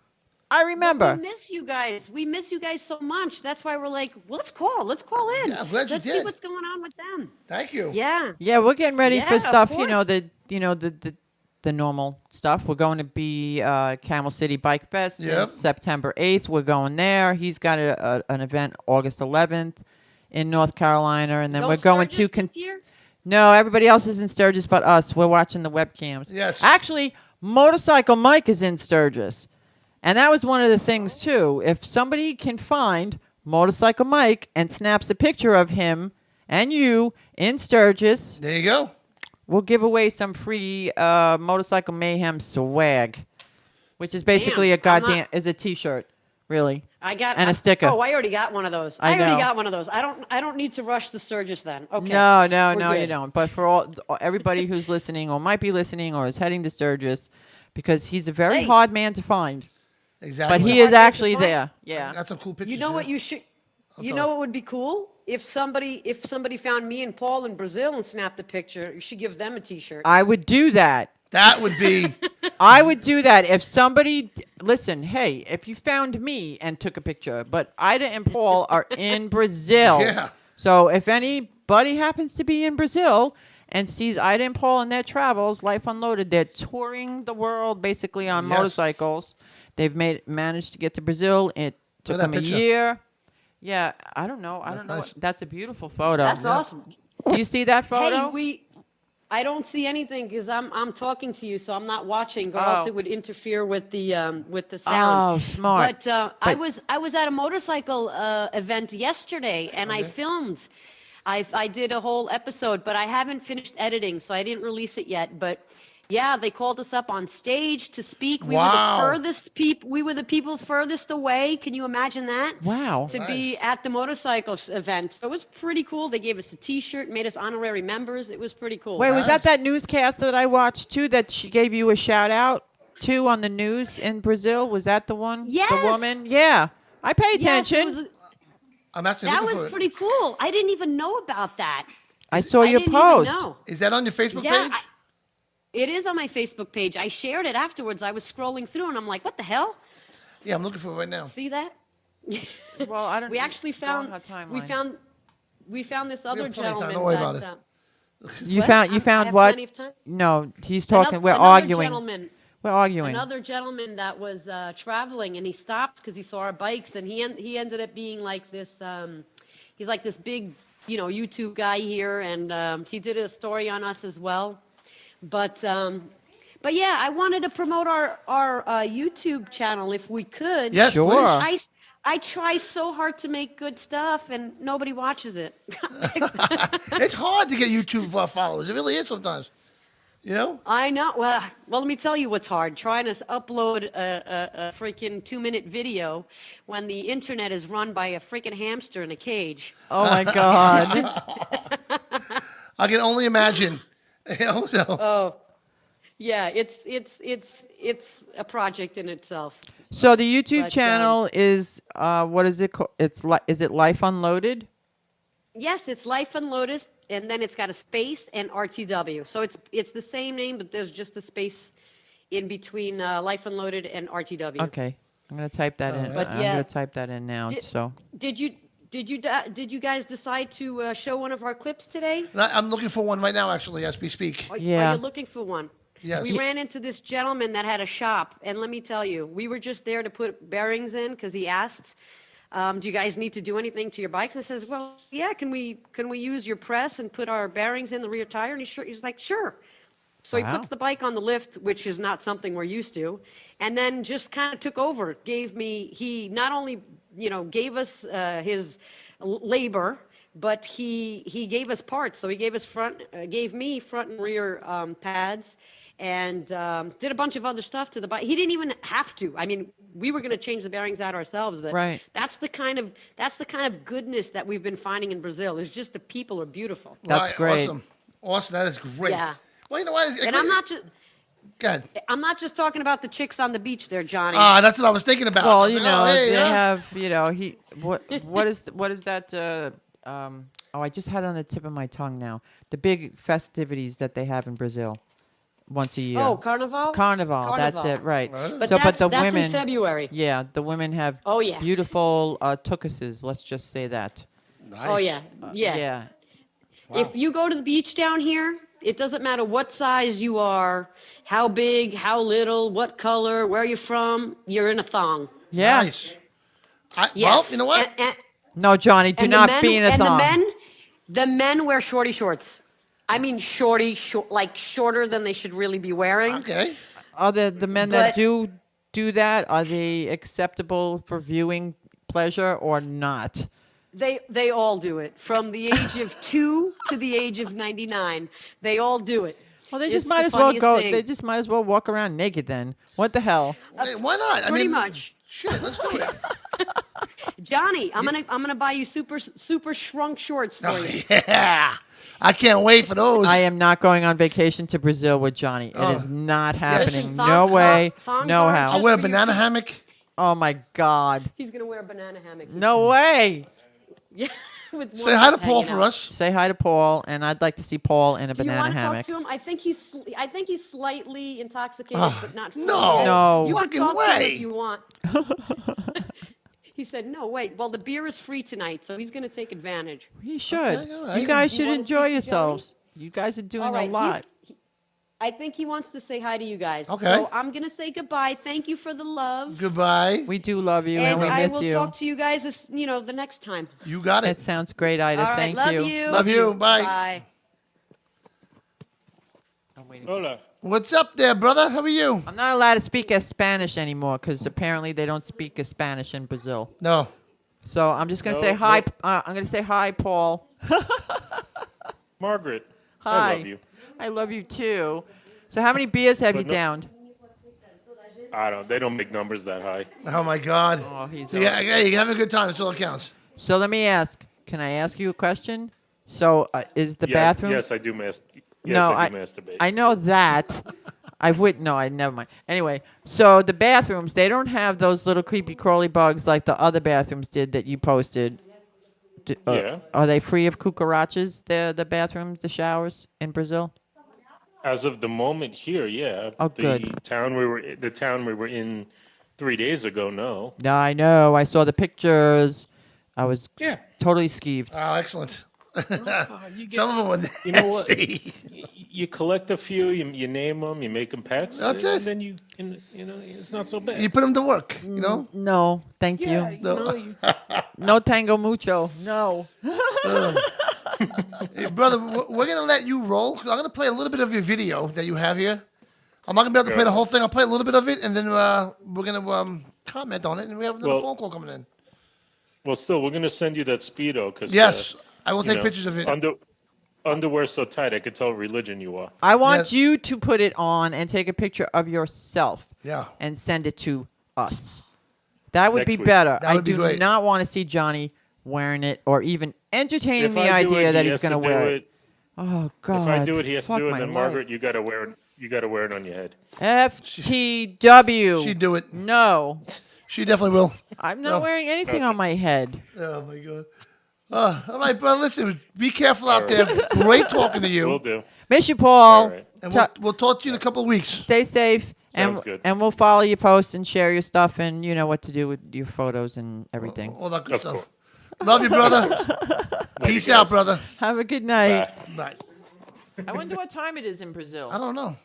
I
but
remember.
we miss you guys. We miss you guys so much. That's why we're like, well, let's call. Let's call in.
Yeah, I'm glad you
Let's see
did.
what's going on with them.
Thank you.
Yeah.
Yeah, we're getting ready
Yeah,
for
of
stuff.
course.
The normal stuff. We're going to be Camel City Bike Fest
Yep.
in September 8th. We're going there. He's got an event August 11th in North Carolina, and then
No
we're going
Sturgis
to.
this year?
No, everybody else is in Sturgis but us. We're watching the webcams.
Yes.
Actually, Motorcycle Mike is in Sturgis. And that was one of the things, too. If somebody can find Motorcycle Mike and snaps a picture of him and you in Sturgis,
There you go.
we'll give away some free Motorcycle Mayhem swag, which is basically
Damn,
is a T-shirt, really.
I got
And a sticker.
Oh, I already got one of those.
I
I already
know.
got one of those. I don't need to rush the Sturgis then. Okay.
No,
We're
you
good.
don't. But for everybody who's listening or might be listening or is heading to Sturgis, because he's a very
Hey.
hard man to find.
Exactly.
But he
hard
is
man to
actually
find.
there. Yeah.
Got some cool pictures.
You know what
here.
you should. You
sorry.
know what would be cool if somebody found me and Paul in Brazil and snapped a picture. You should give them a T-shirt.
I would do that.
That would be.
I would do that if somebody listen. Hey, if you found me and took a picture, but Ida and Paul are in Brazil.
Yeah.
So if anybody happens to be in Brazil and sees Ida and Paul in their travels, Life Unloaded, they're touring the world basically on
Yes.
motorcycles. They've managed to get to Brazil. It took
at
them
that
a
picture.
year. Yeah, I don't know. I
That's
don't know.
nice.
That's a beautiful photo.
That's awesome.
Do you see that
Hey,
photo?
I don't see anything because I'm talking to you, so I'm not watching, or
Oh.
else it would interfere with the sound.
Oh, smart.
But I was at a motorcycle event yesterday, and I filmed. I did a whole episode, but I haven't finished editing, so I didn't release it yet. But yeah, they called us up on stage to speak. We were
Wow.
the furthest people. We were the people furthest away. Can you imagine that?
Wow.
To be at the motorcycle event. So it was pretty cool. They gave us a T-shirt, made us honorary members. It was pretty cool.
Wait, was that newscast that I watched too that she gave you a shout out to on the news in Brazil? Was that the one? The
Yes.
woman? Yeah. I pay
Yes,
attention.
I'm actually
that
looking
was
for it.
pretty cool. I didn't even know about that.
I saw your
didn't
post.
Even know.
Is that on your Facebook
Yeah,
page?
it is on my Facebook page. I shared it afterwards. I was scrolling through and I'm like, what the hell?
Yeah, I'm looking for it right now.
See that?
Well, I don't
We actually
go on
found
her timeline.
we found this other
have plenty of time.
gentleman.
Don't worry
that,
about it.
You
what?
found
I
found
have
what?
plenty of time.
No, he's talking.
Another-
We're
another
arguing.
Gentleman,
We're arguing.
Another gentleman that was traveling and he stopped because he saw our bikes and he ended up being like this. He's like this big, YouTube guy here, and he did a story on us as well. But yeah, I wanted to promote our YouTube channel if we could.
Yes,
Sure.
please.
I try so hard to make good stuff and nobody watches it.
It's hard to get YouTube followers. It really is sometimes. You know?
I know. Well, let me tell you what's hard. Trying to upload a freaking 2-minute video when the internet is run by a freaking hamster in a cage.
Oh my God.
I can only imagine. So.
Oh, yeah. It's a project in itself.
So the YouTube
But,
channel is what is it called? Is it Life Unloaded?
Yes, it's Life Unloaded, and then it's got a space and RTW. So it's the same name, but there's just a space in between Life Unloaded and RTW.
Okay, I'm gonna type that in.
But
I'm
yeah.
gonna type that in now.
Did-
So
Did you guys decide to show one of our clips today?
I'm looking for one right now, actually, as we speak.
Are
Yeah.
you looking for one?
Yes.
We ran into this gentleman that had a shop, and let me tell you, we were just there to put bearings in because he asked, "Do you guys need to do anything to your bikes?" And I says, "Well, yeah. Can we use your press and put our bearings in the rear tire?" And he's like, "Sure." So he
Wow.
puts the bike on the lift, which is not something we're used to, and then just kind of took over. He not only gave us his labor, but he gave us parts. So he gave me front and rear pads. and did a bunch of other stuff to the bike. He didn't even have to. I mean, we were going to change the bearings out ourselves, but
Right.
that's the kind of goodness that we've been finding in Brazil. Is just the people are beautiful.
That's great.
Awesome. That is great.
Yeah.
Well, you know what?
And I'm not just.
Good.
I'm not just talking about the chicks on the beach there, Johnny.
That's what I was thinking about. I
Well,
was
you
like,
know,
oh, hey,
they
yeah.
have, you know, what is that? I just had it on the tip of my tongue now. The big festivities that they have in Brazil, once a year.
Oh, Carnival.
Carnival. That's
Carnival.
it, right?
But
So,
that's,
the
that's
women,
in February.
yeah, the women have
Oh, yeah.
beautiful tukuses. Let's just say that.
Nice.
Oh yeah, yeah.
Yeah.
If you go to the beach down here, it doesn't matter what size you are, how big, how little, what color, where you're from, you're in a thong.
Yeah.
Nice. Well,
Yes.
you know what?
No, Johnny, do
and
not
the men,
be in a
and
thong.
the men wear shorty shorts. I mean like shorter than they should really be wearing.
Okay.
Are the men that
But-
do that, are they acceptable for viewing pleasure or not?
They all do it. From the age of 2 to the age of 99. They all do it.
Well, they
It's
just might
the
as well
funniest
go.
thing.
They just might as well walk around naked then. What the hell?
Hey, why not?
Pretty much.
Shit, let's do it.
Johnny, I'm gonna buy you super shrunk shorts for you.
Yeah. I can't wait for those.
I am not going on vacation to Brazil with Johnny.
Oh.
It is not happening.
Listen,
No way.
thongs
No
aren't
how.
I'll
just
wear a
for your
banana
feet.
hammock.
Oh my God.
He's gonna wear a banana hammock.
No way.
Yeah. With
Say
one
hi to
leg
Paul
hanging
for
out.
us.
Say hi to Paul, and I'd like to see Paul in a
Do you
banana
want to
hammock.
talk to him? I think he's slightly intoxicated,
Ah,
but not.
no.
fully yet.
No.
You can
Fucking
talk to him
way.
if you want. He said, "No, wait. Well, the beer is free tonight, so he's going to take advantage."
You should.
Okay, all right.
You guys
You
should
wanna
enjoy
speak to
yourselves. You guys are doing
All right.
a lot.
I think he wants to say hi to you guys.
Okay.
So I'm going to say goodbye. Thank you for the love.
Goodbye.
We do love you, and,
And
we
I
miss
will
you.
talk to you guys, the next time.
You got
It
it.
sounds great, Ida.
All right.
Thank
Love
you.
you.
Love you. Bye.
Bye.
Hola.
What's up there, brother? How are you?
I'm not allowed to speak as Spanish anymore because apparently they don't speak as Spanish in Brazil.
No.
So I'm just gonna
No,
say hi.
no.
I'm gonna say hi, Paul.
Margaret.
Hi.
I love you.
I love you too. So how many beers have you
But no-
downed?
They don't make numbers that high.
Oh my God.
Oh, he's.
Yeah, hey, you having a good time. That's all that counts.
So let me ask. Can I ask you a question? So is the
Yeah,
bathroom?
Yes, I do yes,
No,
I do masturbate.
I know that. I would no, I never mind. Anyway, so the bathrooms, they don't have those little creepy crawly bugs like the other bathrooms did that you posted.
Yeah.
Are they free of cucarachas? The bathrooms, the showers in Brazil?
As of the moment here, yeah.
Oh,
the
good.
town we were in 3 days ago, no.
Yeah, I know. I saw the pictures. I was
Yeah.
totally skeeved.
Oh, excellent.
You get-
Some of them were nasty.
You know what? You collect a few, you name them, you make them pets.
That's
and
it.
then it's not so bad.
You put them to work, you know?
No, thank
yeah,
you.
you.
No tango mucho. No.
Hey, brother, we're going to let you roll. 'Cause I'm going to play a little bit of your video that you have here. I'm not going to be able to play the whole thing. I'll play a little bit of it, and then we're going to comment on it, and we have another
Well-
phone call coming in.
Well, still, we're gonna send you that speedo because
Yes, I will take pictures of it.
Underwear so tight, I could tell what religion you are.
I want
Yes.
you to put it on and take a picture of yourself
Yeah.
and send it to us. That would
Next
be
week.
better.
That
I
would be
do
great.
not want to see Johnny wearing it or even entertaining
If
the
I do
idea
it,
that
he
he's
has to
going to
do
wear
it.
it. Oh God!
If I do it, he has to
Fuck
do it.
my
And then
life.
Margaret, you gotta wear it on your head.
FTW.
She'd do it.
No,
She definitely will.
I'm not
No.
wearing anything on my head.
Oh, my God. All right, brother, listen, be careful out there. Great talking to you.
Will do.
Miss you, Paul.
All right.
And
Ta-
we'll talk to you in a couple of weeks.
Stay safe.
Sounds good.
And we'll follow your posts and share your stuff, and you know what to do with your photos and everything.
All that good
Of
stuff.
course.
Love you, brother.
Later,
Peace out,
guys.
brother.
Have a good night.
Bye.
Bye.
I wonder what time it is in Brazil.
I don't know.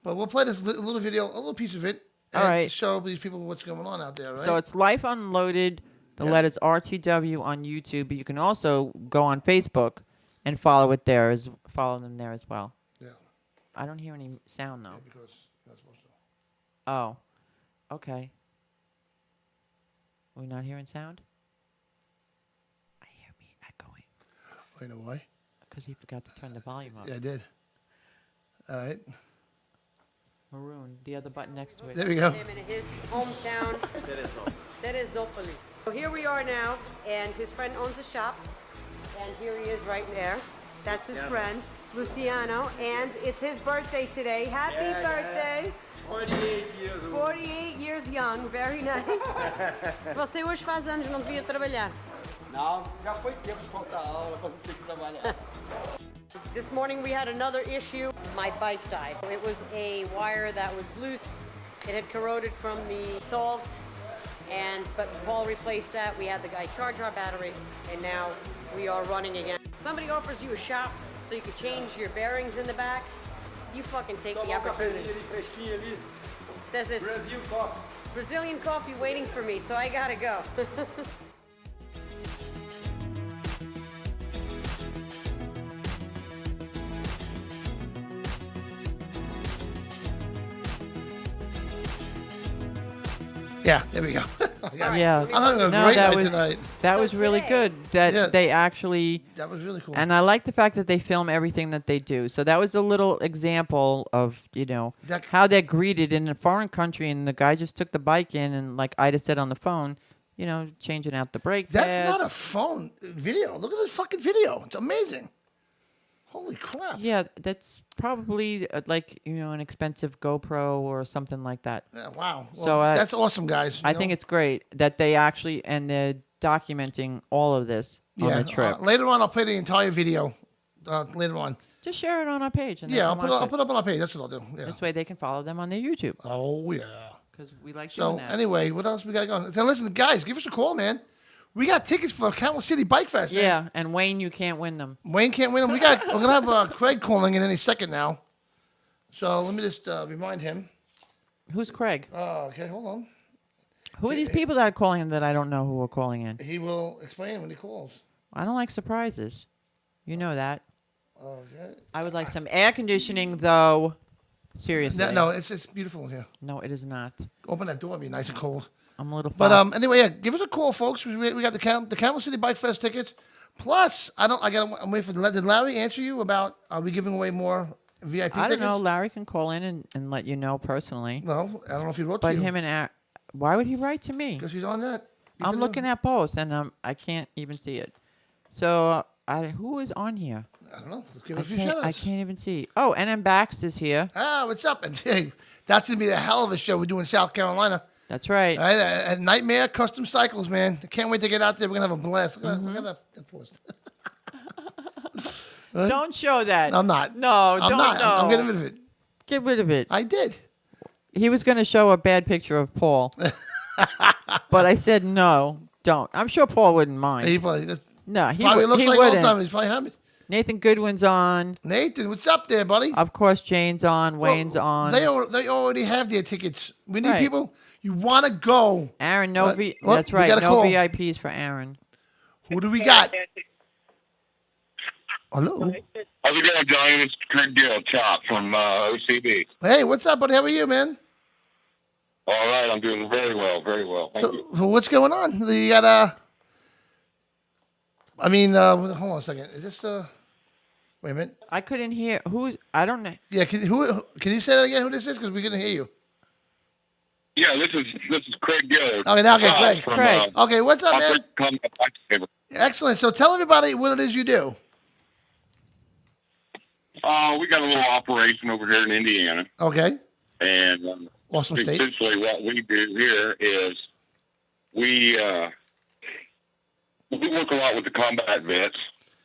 But we'll play this little video, a little piece of it.
All
and
right.
to show these people what's going on out there, right?
So it's Life Unloaded, the
Yeah.
letters RTW on YouTube, but you can also go on Facebook and follow them there as well.
Yeah.
I don't hear any sound though.
Because that's supposed to.
Oh, okay. We're not hearing sound? I hear me echoing
Oh, you know why?
because he forgot to turn the volume up.
Yeah, I did. All right.
Maroon. The other button next to it.
There we go.
Him in his hometown, Terezopolis. So here we are now, and his friend owns a shop, and here he is right there. That's his friend, Luciano, and it's his birthday today. Happy birthday!
48 years old.
48 years young, very nice. Você hoje faz anos, não devia trabalhar.
Não, já foi tempo de faltar aula para não ter que trabalhar.
This morning we had another issue. My bike died. It was a wire that was loose. It had corroded from the salt, but Paul replaced that. We had the guy charge our battery, and now we are running again. Somebody offers you a shop so you can change your bearings in the back. You fucking take the opportunity.
Cafezinho ali, fresquinho ali.
Says this
Brazil coffee.
Brazilian coffee waiting for me, so I gotta go.
Yeah, there we go.
Yeah.
I'm having a
No,
great
that
night
was
tonight.
that
So
was really
today-
good. That
Yeah.
they actually.
That was really cool.
And I like the fact that they film everything that they do. So that was a little example of,
That-
how they're greeted in a foreign country. And the guy just took the bike in, and like Ida said on the phone, changing out the brake
That's
pads.
not a phone video. Look at this fucking video. It's amazing. Holy crap.
Yeah, that's probably an expensive GoPro or something like that.
Yeah, wow. Well,
So,
that's awesome, guys.
I think it's great that they actually, and they're documenting all of this on the trip.
Later on, I'll play the entire video. Later on.
Just share it on our page. And they
Yeah,
can
I'll put
watch
it up on our page. That's what I'll do. Yeah.
This way they can follow them on their YouTube.
Oh yeah.
Because we like
So
doing that.
anyway, what else we got going? Now listen, guys, give us a call, man. We got tickets for Camel City Bike Fest. Man.
Yeah, and Wayne, you can't win them.
Wayne can't win them. We're gonna have Craig calling in any second now. So let me just remind him.
Who's Craig?
Okay, hold on.
Who are these people that are calling in that I don't know who are calling in?
He will explain when he calls.
I don't like surprises. You know that.
Okay.
I would like some air conditioning, though. Seriously.
No, it's beautiful in here.
No, it is not.
Open that door, it'll be nice and cold.
I'm a little.
But
foul.
anyway, yeah, give us a call, folks. We got the Camel City Bike Fest tickets. Plus, I'm waiting for. Did Larry answer you about? Are we giving away more VIP tickets?
I don't know. Larry can call in and let you know personally.
No, I don't know if he wrote
But
to you.
him and why would he write to me?
Because he's on that.
I'm looking at both, and I can't even see it. So who is on here?
I don't know. Give
I
us a few
can't,
shout
I can't even see. Oh, NM Baxter's here.
Ah, what's up? And hey, that's gonna be a hell of a show we do in South Carolina.
That's right.
All right, at Nightmare Custom Cycles, man. I can't wait to get out there. We're gonna have a blast. Look at that post.
Don't show that.
I'm not.
No,
I'm
don't.
not.
No.
I'm getting rid of it.
Get rid of it.
I did.
He was going to show a bad picture of Paul, but I said no, don't. I'm sure Paul wouldn't mind.
He probably,
No, he,
probably looks
he
like all the
wouldn't.
time. He's probably happy.
Nathan Goodwin's on.
Nathan, what's up there, buddy?
Of course, Jane's on. Wayne's
Well,
on.
They already have their tickets. We need
Right.
people. You want to go?
Aaron, no
What?
V.
What?
That's
We
right.
got a
No
call.
VIPs for Aaron.
Who do we got? Hello.
How's it going, Johnny? It's Craig Gill, Chop from OCB.
Hey, what's up, buddy? How are you, man?
All right, I'm doing very well, very well. Thank you.
So what's going on? You got hold on a second. Is this Wait a minute.
I couldn't hear who. I don't know.
Yeah, can you say that again? Who this is? Because we couldn't hear you.
Yeah, this is Craig Gill.
Okay, now okay,
Chop
Craig.
from,
Craig.
Okay, what's up, man?
Combat Bike Saver.
Excellent. So tell everybody what it is you do.
We got a little operation over here in Indiana,
Okay.
and
Awesome state.
essentially what we do here is we work a lot with the combat vets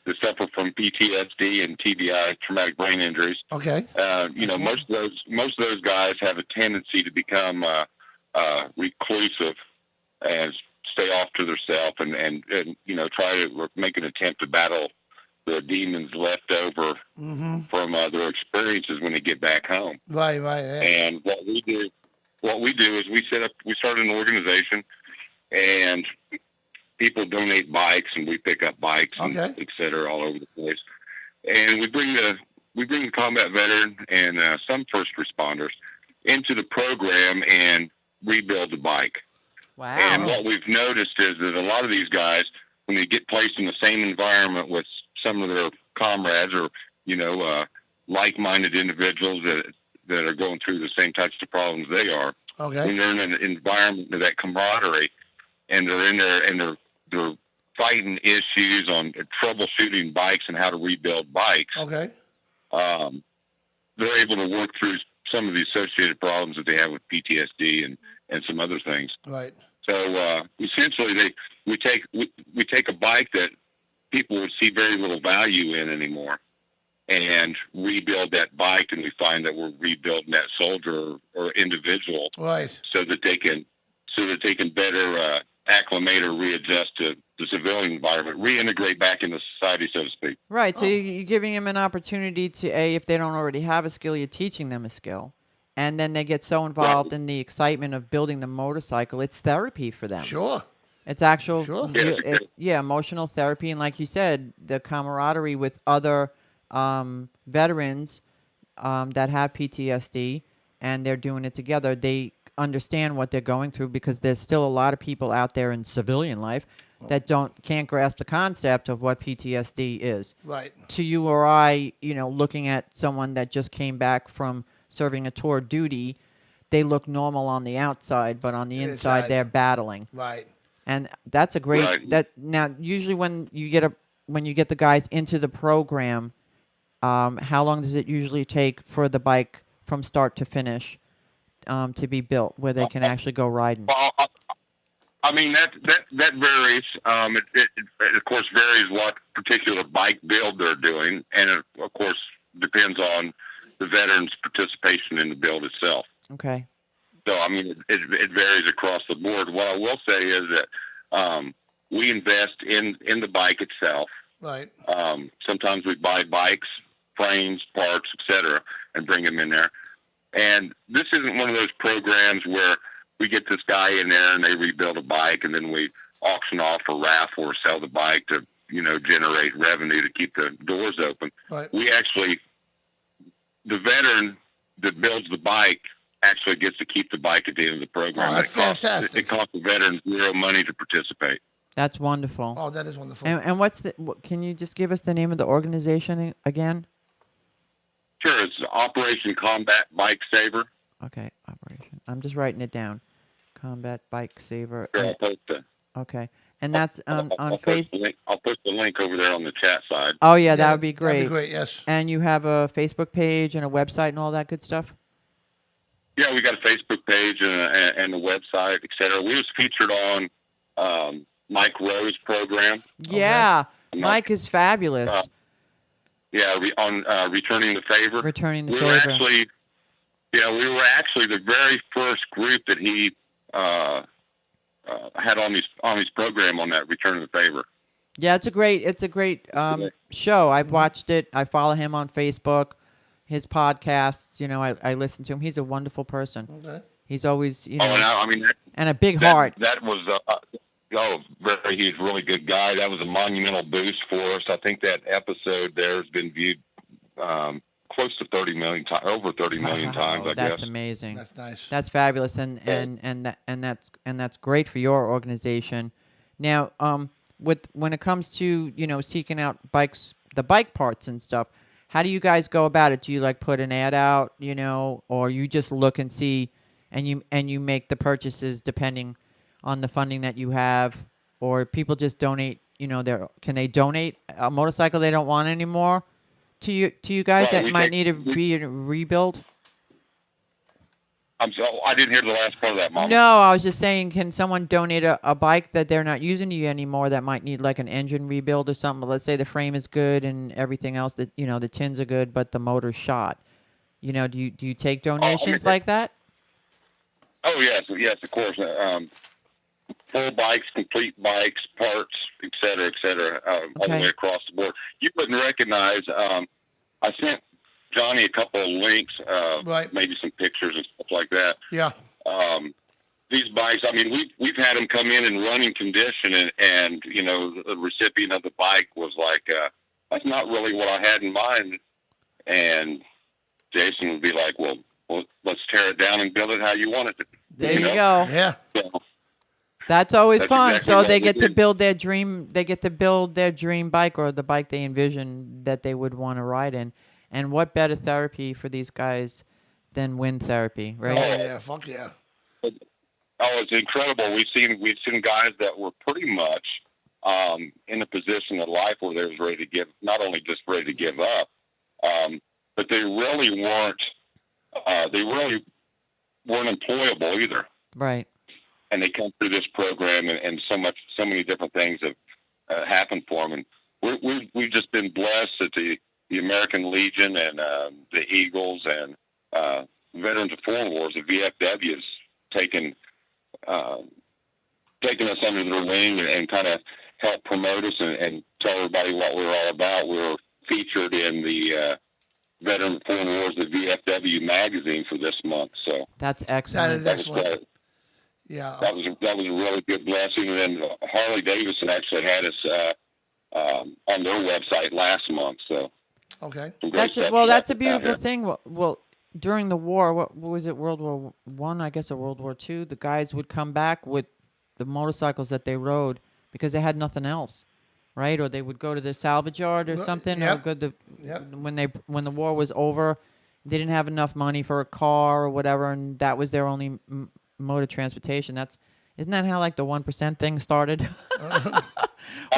that suffer from PTSD and TBI, traumatic brain injuries.
Okay.
Most of those guys have a tendency to become reclusive and stay off to themselves and try to make an attempt to battle the demons left over from their experiences when they get back home.
Right. Yeah.
And what we do is we start an organization, and people donate bikes, and we pick up bikes, and et cetera, all over the place. And we bring the combat veteran and some first responders into the program and rebuild the bike.
Wow.
And what we've noticed is that a lot of these guys, when they get placed in the same environment with some of their comrades or like-minded individuals that are going through the same types of problems they are.
Okay.
When they're in an environment of that camaraderie, and they're in there and they're fighting issues on troubleshooting bikes and how to rebuild bikes.
Okay.
They're able to work through some of the associated problems that they have with PTSD and some other things.
Right.
So essentially, we take a bike that people would see very little value in anymore, and rebuild that bike, and we find that we're rebuilding that soldier or individual,
Right.
so that they can better acclimate or readjust to the civilian environment, reintegrate back into society, so to speak.
Right. So you're giving them an opportunity to, if they don't already have a skill, you're teaching them a skill. And then they get so involved in the excitement of building the motorcycle. It's therapy for them.
Sure.
It's actual,
Sure.
emotional therapy. And like you said, the camaraderie with other veterans that have PTSD, and they're doing it together. They understand what they're going through, because there's still a lot of people out there in civilian life that can't grasp the concept of what PTSD is.
Right.
To you or I, looking at someone that just came back from serving a tour of duty, they look normal on the outside, but on the inside they're battling.
Right.
And that's a great now usually when you get the guys into the program, how long does it usually take for the bike from start to finish to be built, where they can actually go riding?
I mean, that varies. It of course varies what particular bike build they're doing, and it of course depends on the veteran's participation in the build itself.
Okay.
So I mean, it varies across the board. What I will say is that we invest in the bike itself.
Right.
Sometimes we buy bikes, frames, parts, etc., and bring them in there. And this isn't one of those programs where we get this guy in there and they rebuild a bike, and then we auction off or raffle or sell the bike to, generate revenue to keep the doors open.
Right.
We actually, the veteran that builds the bike actually gets to keep the bike at the end of the program.
Oh, that's fantastic.
It costs the veterans zero money to participate.
That's wonderful.
Oh, that is wonderful.
And can you just give us the name of the organization again?
Sure, it's Operation Combat Bike Saver.
Okay, Operation. I'm just writing it down. Combat Bike Saver.
Sure, I'll post it.
Okay. And that's on
I'll
Facebook.
I'll post the link over there on the chat side.
Oh, yeah, that would be great.
That'd be great, yes.
And you have a Facebook page and a website and all that good stuff?
Yeah, we got a Facebook page and a website, et cetera. We was featured on Mike Rowe's program.
Yeah, Mike is fabulous.
On Returning the Favor.
Returning the
we
Favor.
We were actually the very first group that he had on his program on that Returning the Favor.
Yeah, it's a great show. I've watched it. I follow him on Facebook, his podcasts. I listen to him. He's a wonderful person.
Okay.
He's always,
and
a big heart.
That was he's a really good guy. That was a monumental boost for us. I think that episode there has been viewed close to 30 million times, over 30 million times. I guess.
That's amazing.
That's nice.
That's fabulous, and that's great for your organization. Now, when it comes to seeking out the bike parts and stuff, how do you guys go about it? Do you put an ad out, or you just look and see, and you make the purchases depending on the funding that you have, or people just donate? Can they donate a motorcycle they don't want anymore to you guys that might need to be rebuilt?
I didn't hear the last part of that, Mom.
No, I was just saying, can someone donate a bike that they're not using to you anymore that might need an engine rebuild or something? Let's say the frame is good and everything else, that the tins are good, but the motor's shot. Do you take donations like that?
Oh yes, of course. Full bikes, complete bikes, parts, et cetera, all the way across the board. You wouldn't recognize. I sent Johnny a couple of links, maybe some pictures and stuff like that.
Yeah.
These bikes, I mean, we've had them come in running condition, and the recipient of the bike was like, that's not really what I had in mind. And Jason would be like, well, let's tear it down and build it how you want it to.
There you go.
Yeah.
So,
that's always fun.
Exactly
So they get to build their dream. They get to build their dream bike, or the bike they envision that they would want to ride in. And what better therapy for these guys than wind therapy, right?
Oh yeah, fuck yeah.
Oh, it's incredible. We've seen guys that were pretty much in a position in life where they was ready to give, not only just ready to give up, but they really weren't. They really weren't employable either.
Right.
And they come through this program, and so many different things have happened for them. And we've just been blessed that the American Legion and the Eagles and Veterans of Foreign Wars, the VFW, has taken us under their wing and kind of help promote us and tell everybody what we're all about. We were featured in the Veterans of Foreign Wars, the VFW magazine for this month. So
that's excellent.
That is excellent. Yeah,
that was a really good blessing. And then Harley Davidson actually had us on their website last month. So
okay,
that's a beautiful thing. Well, during the war, what was it? World War One, I guess, or World War II? The guys would come back with the motorcycles that they rode because they had nothing else, right? Or they would go to the salvage yard or something.
Yep.
Or go to
Yep.
when the war was over, they didn't have enough money for a car or whatever, and that was their only mode of transportation. Isn't that how like the 1% thing started?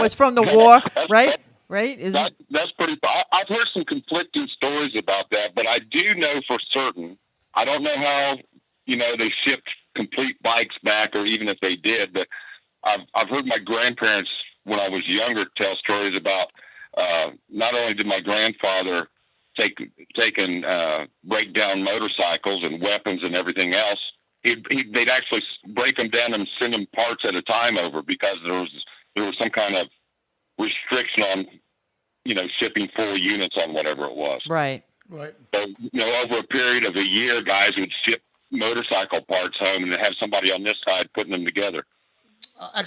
Was from the war, right? Right?
That's pretty. I've heard some conflicting stories about that, but I do know for certain. I don't know how they shipped complete bikes back, or even if they did. But I've heard my grandparents when I was younger tell stories about. Not only did my grandfather take and break down motorcycles and weapons and everything else, they'd actually break them down and send them parts at a time over because there was some kind of restriction on, shipping full units on whatever it was.
Right.
Right.
So, over a period of a year, guys would ship motorcycle parts home and have somebody on this side putting them together.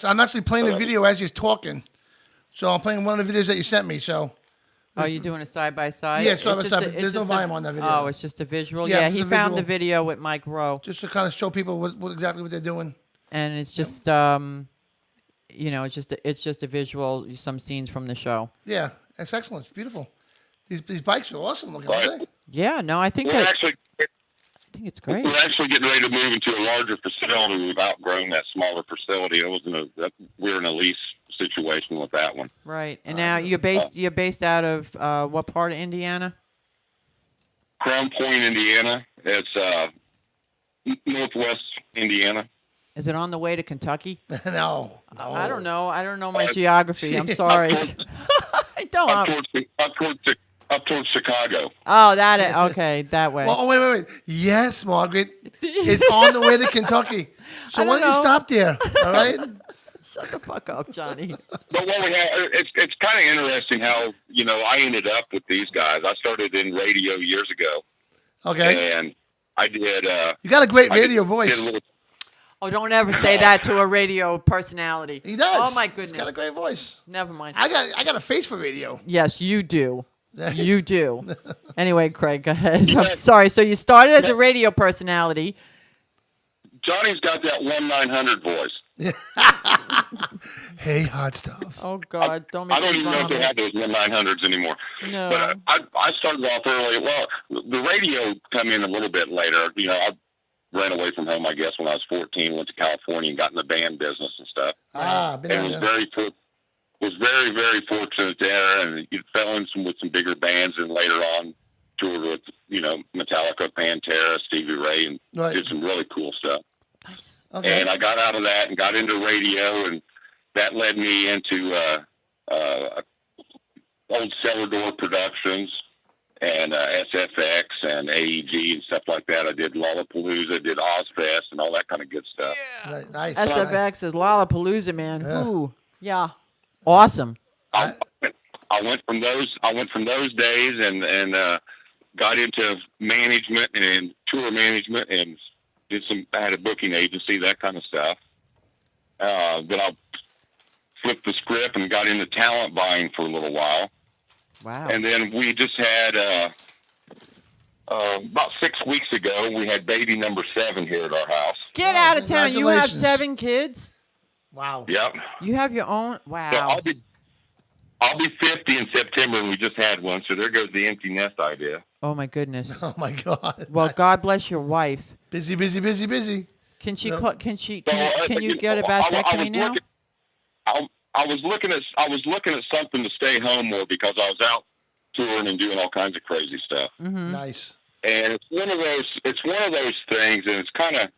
I'm actually playing the video as you're talking. So I'm playing one of the videos that you sent me. So.
Oh, you're doing a side by side?
Yeah, side by side. There's no volume on that video.
Oh, it's just a visual.
Yeah,
Yeah, he
it's a
found
visual.
the video with Mike Rowe.
Just to kind of show people exactly what they're doing.
And it's just it's just a visual, some scenes from the show.
Yeah, it's excellent. It's beautiful. These bikes are awesome looking,
Right.
aren't they?
Yeah, no, I think
We're
I
actually
think it's great.
We're actually getting ready to move into a larger facility. We've outgrown that smaller facility. We're in a lease situation with that one.
Right. And now you're based out of what part of Indiana?
Crown Point, Indiana. It's northwest Indiana.
Is it on the way to Kentucky?
No.
I don't know. I don't know my geography. I'm sorry. I don't.
Up towards Chicago.
Oh, okay, that way.
Well, wait. Yes, Margaret. It's on the way to Kentucky. So
I
why
don't
don't you
know.
stop there? All right.
Shut the fuck up, Johnny.
But what we have, it's kind of interesting how I ended up with these guys. I started in radio years ago,
Okay.
and I did.
You got a great radio voice.
Did a little,
Oh, don't ever say that to a radio personality.
He does.
Oh my
He's
goodness.
got a great voice.
Never mind.
I got a face for radio.
Yes, you do. You do. Anyway, Craig, go ahead. I'm sorry. So you started as a radio personality.
Johnny's got that 1-900 voice.
Hey, hot stuff.
Oh God, don't make
I don't
me
even know if they
vomit.
have those 1-900s anymore.
No.
But I started off early. Well, the radio come in a little bit later. I ran away from home, I guess, when I was 14. Went to California and got in the band business and stuff.
Been
And was very, very fortunate there, and you fell in with some bigger bands, and later on toured with Metallica, Pantera, Stevie Ray, and
Right.
did some really cool stuff.
Nice.
Okay.
And I got out of that and got into radio, and that led me into old Cellar Door Productions and SFX and AEG and stuff like that. I did Lollapalooza, did Ozfest, and all that kind of good stuff.
Nice.
SFX is Lollapalooza, man.
Yeah.
Ooh, yeah, awesome.
I went from those days and got into management and tour management and I had a booking agency, that kind of stuff. Then I flipped the script and got into talent buying for a little while.
Wow.
And then we just had, about 6 weeks ago, we had baby number 7 here at our house.
Get out of town. You have
congratulations.
7 kids.
Wow.
Yep.
You have your own.
So
Wow.
I'll be 50 in September. September, and we just had one, so there goes the empty nest idea.
Oh my goodness.
Oh my God.
Well, God bless your wife.
Busy, busy, busy, busy.
Can she?
No.
Can she?
So,
Can you get a
I
vasectomy now?
I was looking at something to stay home more because I was out touring and doing all kinds of crazy stuff.
Mm-hmm.
Nice.
And it's one of those things, and it's kind of,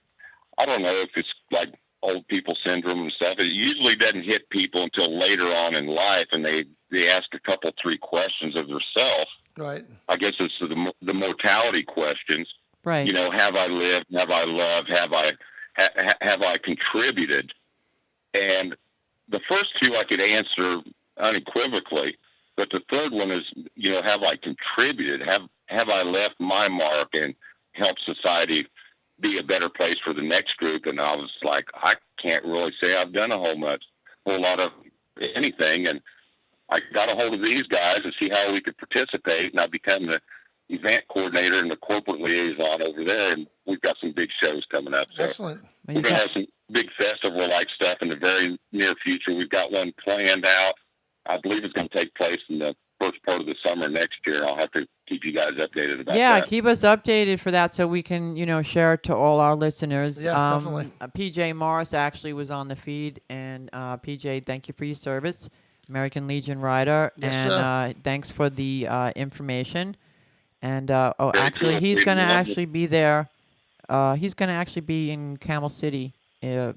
I don't know if it's like old people syndrome and stuff. It usually doesn't hit people until later on in life, and they ask a couple, 3 questions of themselves.
Right.
I guess it's the mortality questions.
Right.
You know, have I lived? Have I loved? Have I contributed? And the first 2 I could answer unequivocally, but the third one is, you know, have I contributed? Have I left my mark and helped society be a better place for the next group? And I was like, I can't really say I've done a whole lot of anything. And I got a hold of these guys to see how we could participate, and I become the event coordinator and the corporate liaison over there, and we've got some big shows coming up. So
Excellent.
Well,
we're going to have some big festival-like stuff in the very near future. We've got one planned out. I believe it's going to take place in the first part of the summer next year. I'll have to keep you guys updated about
yeah,
that.
keep us updated for that so we can, share it to all our listeners.
Yeah, definitely.
PJ Morris actually was on the feed, and PJ, thank you for your service, American Legion Rider,
Yes,
and
sir.
thanks for the information. And
Very
actually,
cool.
he's going to
Lovely.
actually be there. He's going to actually be in Camel City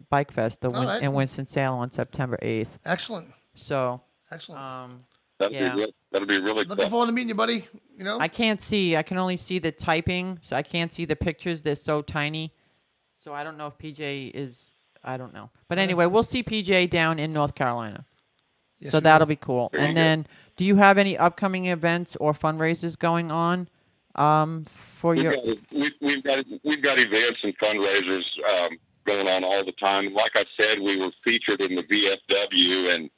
Bike Fest
right.
in Winston-Salem on September 8th.
Excellent.
So,
Excellent.
That'll be really
Looking
cool.
forward to meeting you, buddy. You know?
I can't see. I can only see the typing, so I can't see the pictures. They're so tiny. So I don't know if PJ is. I don't know. But anyway, we'll see PJ down in North Carolina.
Yes,
So
we
that'll
will.
be cool.
Very
And
good.
then, do you have any upcoming events or fundraisers going on for your?
We've got events and fundraisers going on all the time. Like I said, we were featured in the VFW, and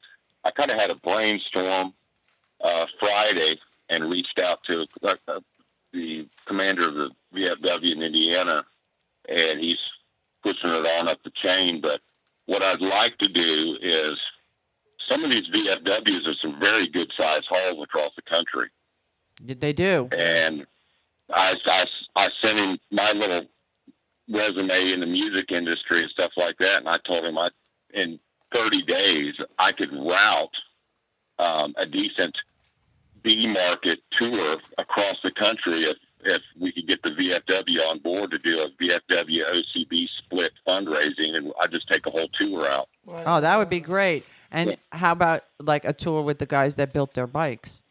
I kind of had a brainstorm Friday and reached out to the commander of the VFW in Indiana, and he's pushing it on up the chain. But what I'd like to do is, some of these VFWs are some very good-sized halls across the country.
They do.
And I sent him my little resume in the music industry and stuff like that, and I told him in 30 days I could route a decent B-market tour across the country if we could get the VFW on board to do a VFW OCB split fundraising, and I just take a whole tour out.
Oh, that would be great. And how about like a tour with the guys that built their bikes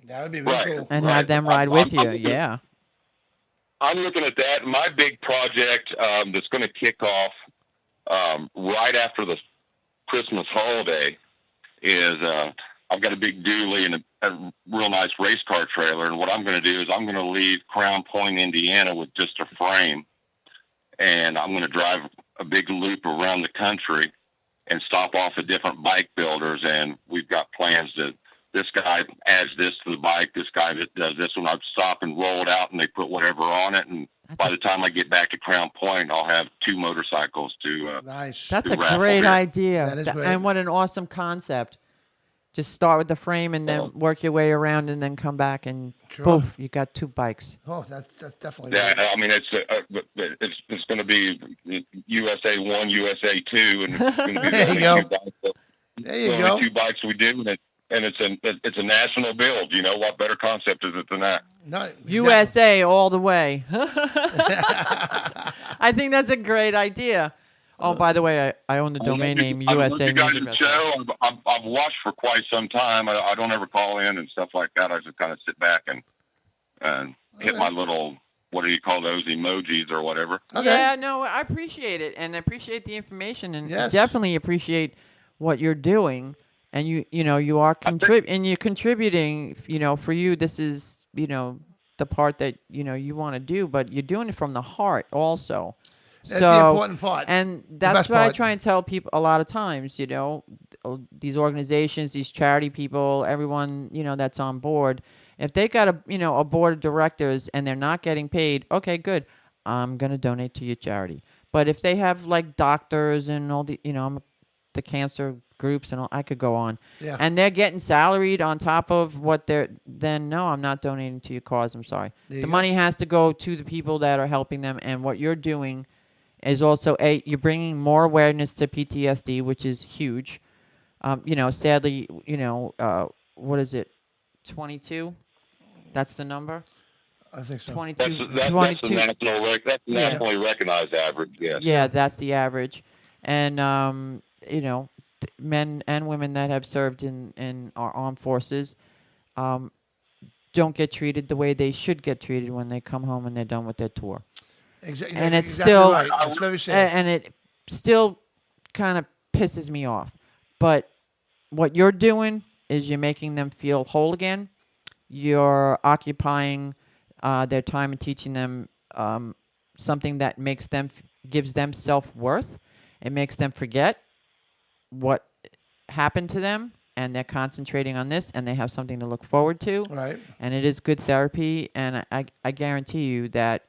That would be really
Right.
cool.
and
Right.
have them ride with you?
I'm-
Yeah.
I'm looking at that. My big project that's going to kick off right after the Christmas holiday is I've got a big dually and a real nice race car trailer. And what I'm going to do is I'm going to leave Crown Point, Indiana with just a frame. And I'm going to drive a big loop around the country and stop off at different bike builders. And we've got plans to, this guy adds this to the bike, this guy that does this one. I'd stop and roll it out, and they put whatever on it. And by the time I get back to Crown Point, I'll have 2 motorcycles to
Nice.
That's a
raffle
great
here.
idea.
That is
Th-
great.
And what an awesome concept. Just start with the frame and then work your way around and then come back and
Sure.
poof, you got 2 bikes.
Oh, that's definitely
Yeah,
great.
I mean it's going to be USA 1, USA 2, and it's going to be
There you
the
go.
only 2 bikes.
There you
the
go.
only 2 bikes we do, and it's a national build. You know, what better concept is it than that?
No, exactly.
USA all the way. I think that's a great idea. Oh, by the way, I own the domain name
I love
USA
you guys'
Music.
show. I've watched for quite some time. I don't ever call in and stuff like that. I just kind of sit back and hit my little, what do you call those, emojis or whatever.
Okay.
Yeah, no, I appreciate it, and I appreciate the information, and
Yes.
definitely appreciate what you're doing. And you are you're contributing. For you, this is the part that you want to do, but you're doing it from the heart also.
That's the important part.
And
The
that's
best
what I
part.
try and tell people a lot of times. These organizations, these charity people, everyone that's on board. If they got a board of directors and they're not getting paid, okay, good. I'm gonna donate to your charity. But if they have like doctors and all the I'm the cancer groups and all. I could go on.
Yeah.
And they're getting salaried on top of what they're. Then no, I'm not donating to your cause. I'm sorry.
There
The
you
money has to go to the people that are helping them, and what you're doing is also you're bringing more awareness to PTSD, which is huge. Sadly, what is it? 22. That's the number.
I think so.
22.
That's
22.
the nationally recognized average. Yes.
Yeah, that's the average. And men and women that have served in our armed forces don't get treated the way they should get treated when they come home and they're done with their tour.
Exactly.
And it's
exactly
still
right. It's very sad.
and it still kind of pisses me off. But what you're doing is you're making them feel whole again. You're occupying their time and teaching them something that gives them self-worth. It makes them forget what happened to them, and they're concentrating on this, and they have something to look forward to.
Right.
And it is good therapy, and I guarantee you that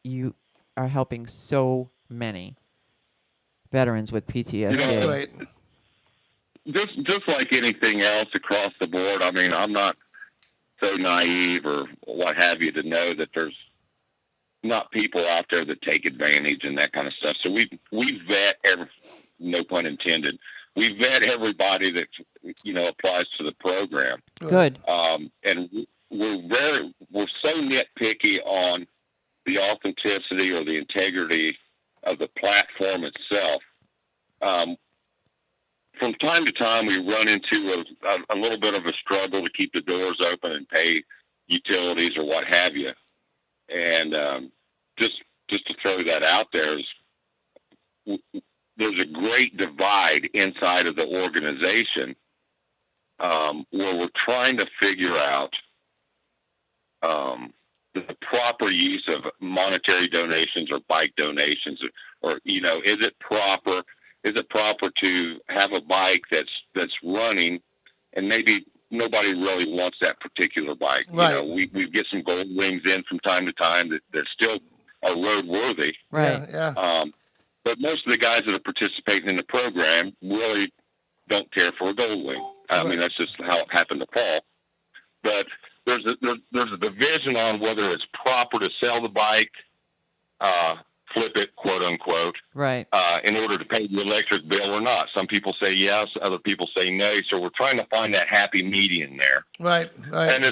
you are helping so many veterans with PTSD.
That's great.
Just like anything else across the board, I mean, I'm not so naive or what have you to know that there's not people out there that take advantage and that kind of stuff. So we vet no pun intended. We vet everybody that applies to the program.
Good.
And we're so nitpicky on the authenticity or the integrity of the platform itself. From time to time, we run into a little bit of a struggle to keep the doors open and pay utilities or what have you. And just to throw that out there, there's a great divide inside of the organization where we're trying to figure out the proper use of monetary donations or bike donations, or is it proper to have a bike that's running and maybe nobody really wants that particular bike?
Right.
We get some gold wings in from time to time that still are roadworthy.
Right.
Yeah.
But most of the guys that are participating in the program really don't care for a gold wing. I mean, that's just how it happened to Paul. But there's a division on whether it's proper to sell the bike, flip it, quote unquote,
Right.
In order to pay the electric bill or not. Some people say yes, other people say no. So we're trying to find that happy median there.
Right.
And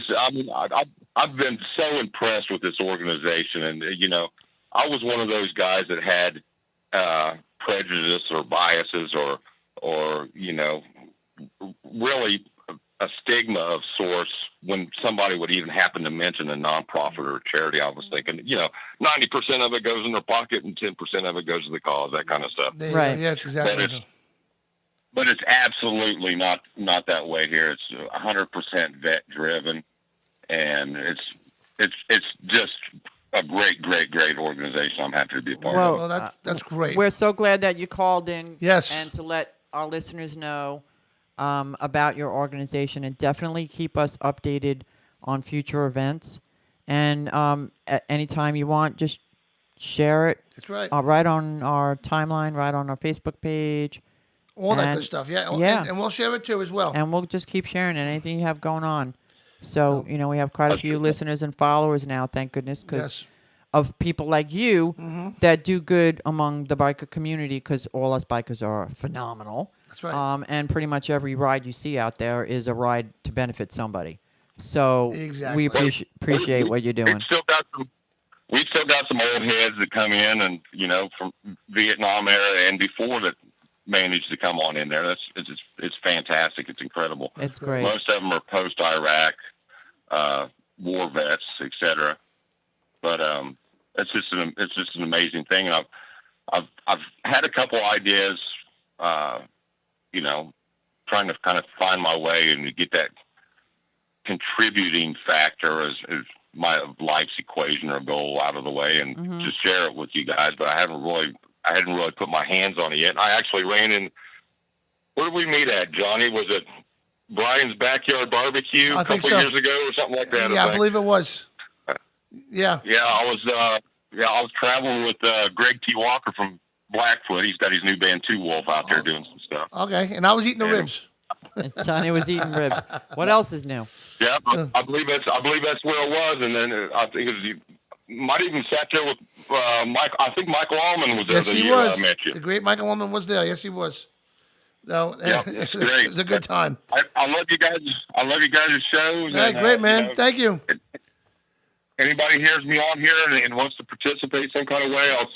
I've been so impressed with this organization, and I was one of those guys that had prejudice or biases or really a stigma of sorts when somebody would even happen to mention a nonprofit or a charity. I was thinking, 90% of it goes in their pocket and 10% of it goes to the cause, that kind of stuff.
Right. Yes, exactly.
But it's absolutely not that way here. It's 100% vet driven, and it's just a great organization. I'm happy to be a part of.
Well, that's great.
We're so glad that you called in.
Yes.
And to let our listeners know about your organization, and definitely keep us updated on future events. And at any time you want, just share it.
That's right.
Right on our timeline, right on our Facebook page.
All that good stuff. Yeah.
Yeah.
And we'll share it too as well.
And we'll just keep sharing anything you have going on. So, we have quite a few listeners and followers now, thank goodness, because of people like you that do good among the biker community, because all us bikers are phenomenal.
That's right.
And pretty much every ride you see out there is a ride to benefit somebody. So we appreciate what you're doing.
We've still got some old heads that come in and, from Vietnam era and before that managed to come on in there. It's fantastic. It's incredible.
It's great.
Most of them are post-Iraq, war vets, etc. But it's just an amazing thing. And I've had a couple ideas, trying to kind of find my way and get that contributing factor as my life's equation or goal out of the way, and just share it with you guys. But I hadn't really put my hands on it yet. And I actually ran in. Where did we meet at, Johnny? Was it Brian's backyard barbecue a couple years ago or something like that?
Yeah, I believe it was. Yeah.
Yeah, I was traveling with Greg T. Walker from Blackfoot. He's got his new band Two Wolf out there doing some So
Okay, and I was eating the ribs.
And Johnny was eating ribs. What else is new?
yeah, I believe that's where it was, and then I think you might even sat there with Mike. I think Michael Allman was there
Yes,
the
he
year
was.
I met you.
The great Michael Woman was there. Yes, he was. So,
Yep, that's great.
It was a good time.
I love you guys. I love you guys' shows.
All right,
and,
great, man.
You know,
Thank you.
anybody hears me on here and wants to participate some kind of way, I'll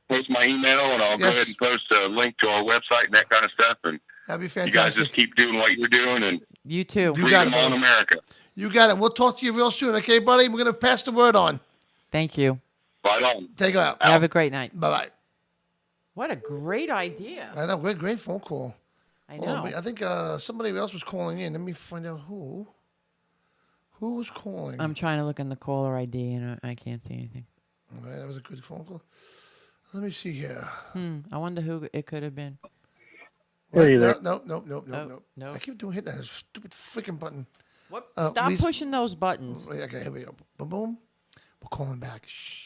post my email and I'll go ahead and post a link to our website and that kind of stuff. And
That'd be
you guys
fantastic.
just keep doing what you're doing and
You too.
You got
freedom
it,
on
man.
America.
You got it. We'll talk to you real soon, okay, buddy? We're going to pass the word on.
Thank you.
Right on.
Take her out.
Have a great night.
Bye-bye.
What a great idea.
I know. Great phone call.
I know.
I think somebody else was calling in. Let me find out who. Who was calling?
I'm trying to look in the caller ID and I can't see anything.
Okay, that was a good phone call. Let me see here.
I wonder who it could have been.
What?
you there.
No.
no.
I keep hitting that stupid freaking button.
What?
Uh,
Stop
Lisa-
pushing those buttons.
Okay, here we go. Boom, boom. We're calling back. Shh.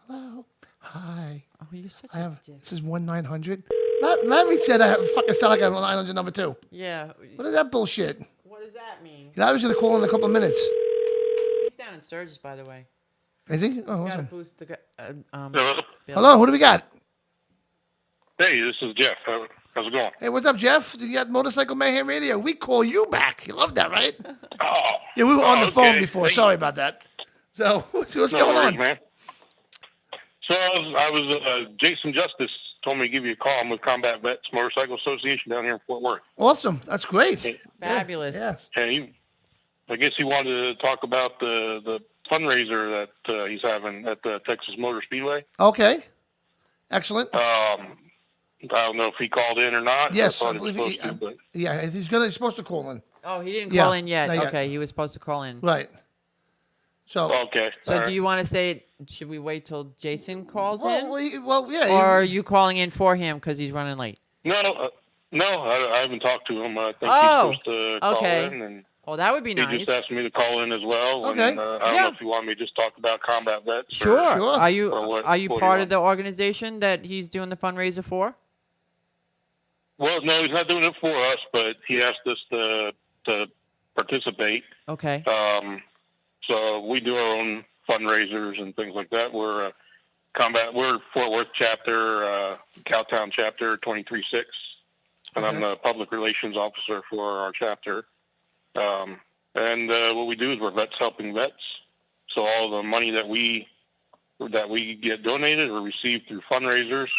Hello. Hi.
Oh, you're such
I
a
have.
dick.
This is 1-900. Larry said I have fucking sound like a 900 number too.
Yeah.
What is that bullshit?
What does that mean?
I was gonna call in a couple of minutes.
He's down in Sturgis, by the way.
Is he? Oh,
Got to
awesome.
boost the
Hello?
bill.
Hello. Who do we got?
Hey, this is Jeff. How's it going?
Hey, what's up, Jeff? You got Motorcycle Mayhem Radio. We call you back. You love that, right?
Oh,
Yeah, we were on the phone
okay.
before.
Hey.
Sorry about that. So, what's
no
going
worries,
on?
man. So I was Jason Justice told me to give you a call. I'm with Combat Vets Motorcycle Association down here in Fort Worth.
Awesome. That's great.
Fabulous.
Yeah.
And I guess he wanted to talk about the fundraiser that he's having at the Texas Motor Speedway.
Okay. Excellent.
I don't know if he called in or not.
Yes,
I
I
thought he was
believe
supposed to, but
yeah, he's supposed to call in.
Oh, he didn't
Yeah,
call in yet.
not yet.
Okay, he was supposed to call in.
Right. So,
okay.
So
all
do
right.
you want to say, should we wait till Jason calls in?
yeah.
Or are you calling in for him because he's running late?
No, I haven't talked to him. I think
Oh,
he's supposed to call
okay.
in, and
Oh, that would be
he
nice.
just asked me to call in as well.
Okay.
And, I don't know if you want me to just talk about Combat Vets.
Sure.
Sure.
Are you
Or what-
are you
what do you
part
want?
of the organization that he's doing the fundraiser for?
Well, no, he's not doing it for us, but he asked us to participate.
Okay.
So we do our own fundraisers and things like that. We're Fort Worth chapter, Cowtown chapter 23-6, and I'm the public relations officer for our chapter. And what we do is we're vets helping vets. So all the money that we get donated or received through fundraisers,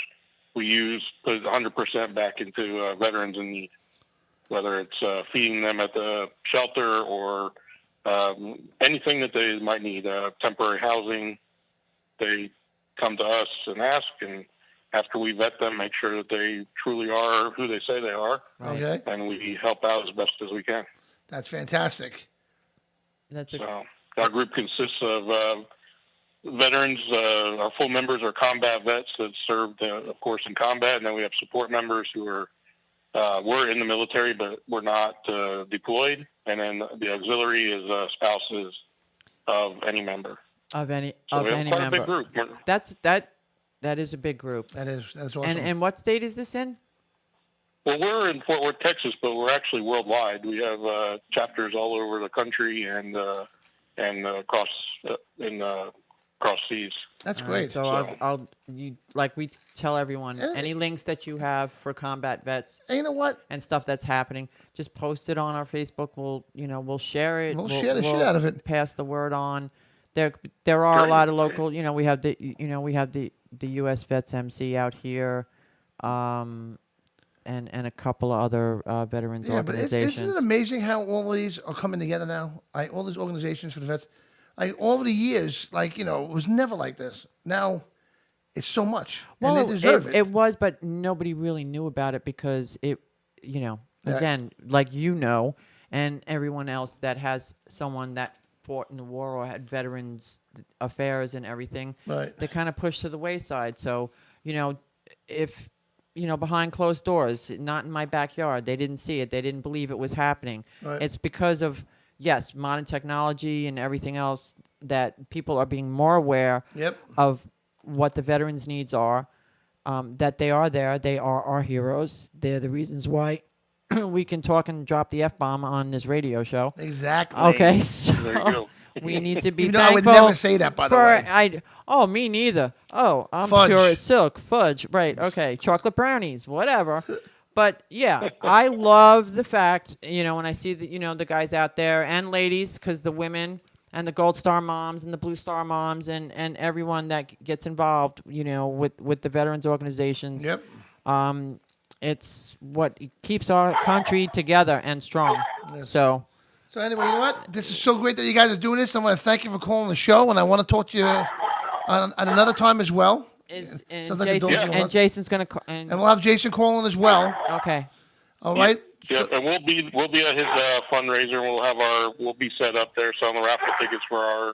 we put 100% back into veterans in need, whether it's feeding them at the shelter or anything that they might need, temporary housing. They come to us and ask, and after we vet them, make sure that they truly are who they say they are,
Okay.
and we help out as best as we can.
That's fantastic.
That's a,
So our group consists of veterans. Our full members are combat vets that served, of course, in combat, and then we have support members who are we're in the military, but we're not deployed. And then the auxiliary is spouses of any member.
of any
So
of
we have
any
quite
member.
a big group.
That is a big group.
That's awesome.
And what state is this in?
Well, we're in Fort Worth, Texas, but we're actually worldwide. We have chapters all over the country and across seas.
That's
All right,
great.
so you like we tell everyone
Yeah.
any links that you have for combat vets
And you know what?
and stuff that's happening, just post it on our Facebook. We'll share it.
We'll share the shit out of it.
Pass the word on. There are a
Great.
lot of local. We have the U.S. Vets MC out here, and a couple of other veterans
Yeah, but
organizations.
isn't it amazing how all these are coming together now? All these organizations for the vets. Over the years, it was never like this. Now, it's so much, and they deserve it.
It was, but nobody really knew about it because again, and everyone else that has someone that fought in the war or had veterans affairs and everything,
Right.
they kind of pushed to the wayside. So, if behind closed doors, not in my backyard, they didn't see it, they didn't believe it was happening.
Right.
It's because of modern technology and everything else that people are being more aware
Yep.
of what the veterans' needs are. that they are there. They are our heroes. They're the reasons why we can talk and drop the F-bomb on this radio show.
Exactly.
Okay, so
There you go.
we need to be
Even though I
thankful.
would never say that, by the way.
Oh, me neither. Oh, I'm
Fudge.
pure as silk. Fudge. Right. Okay. Chocolate brownies. Whatever. But yeah, I love the fact, when I see the guys out there and ladies, because the women and the Gold Star moms and the Blue Star moms and everyone that gets involved, with the veterans organizations.
Yep.
It's what keeps our country together and strong. So
anyway, you know what? This is so great that you guys are doing this. I want to thank you for calling the show, and I want to talk to you at another time as well. Sounds like a
Jason,
dose of love.
Jason's gonna call.
And we'll have Jason calling as well.
Okay.
All right.
Yeah, and we'll be at his fundraiser. We'll be set up there selling the raffle tickets for our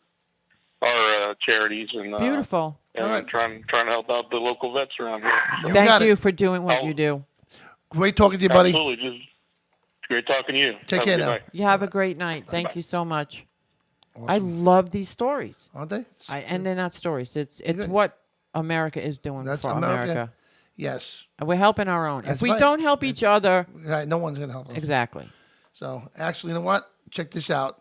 charities and
Beautiful.
and trying to help out the local vets around here. So.
Thank you for doing what you do.
Great talking to you, buddy.
Absolutely, just great talking to you.
Take
Have a
care
good
now.
night.
You have a great night. Thank you so much. I love these stories.
Aren't they?
And they're not stories. It's
good.
what America is doing
That's
for
America.
America.
Yes.
And we're helping our own.
That's
If we
right.
don't help each other,
Right, no one's gonna help us.
exactly.
So actually, you know what? Check this out.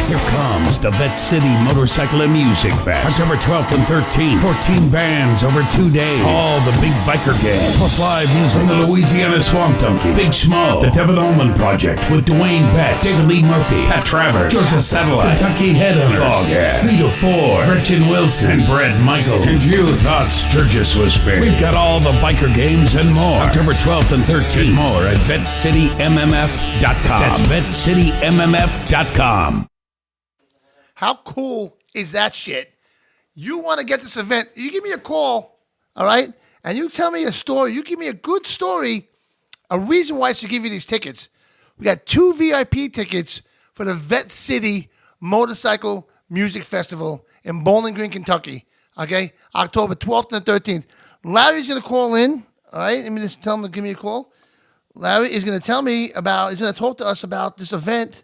Here comes the Vet City Motorcycle and Music Fest. October 12th and 13th. 14 bands over 2 days. All the big biker gangs. Plus live music from the Louisiana Swamp Donkeys. Big Smo. The Devin Allman Project with Dwayne Betts. David Lee Murphy. Pat Travers. Georgia Satellite. Kentucky Headhunters. Foghat. Rita Ford. Gretchen Wilson. And Brett Michaels. And you thought Sturgis was big. We've got all the biker games and more. October 12th and 13th. More at VetCityMMF.com. That's VetCityMMF.com.
How cool is that shit? You want to get this event? You give me a call, all right, and you tell me a story. You give me a good story, a reason why I should give you these tickets. We got 2 VIP tickets for the Vet City Motorcycle Music Festival in Bowling Green, Kentucky. Okay, October 12th and 13th. Larry's gonna call in. All right, let me just tell him to give me a call. Larry is gonna tell me about. He's gonna talk to us about this event.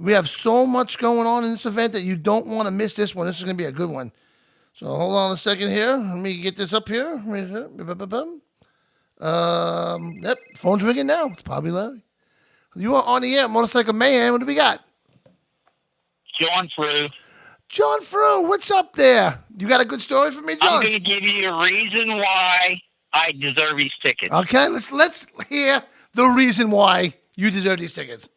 We have so much going on in this event that you don't want to miss this one. This is going to be a good one. So hold on a second here. Let me get this up here. Yep, phone's ringing now. It's probably Larry. You are on the air, Motorcycle Mayhem. What do we got?
John Frew.
John Frew, what's up there? You got a good story for me, John?
I'm going to give you a reason why I deserve these tickets.
Okay, let's hear the reason why you deserve these tickets.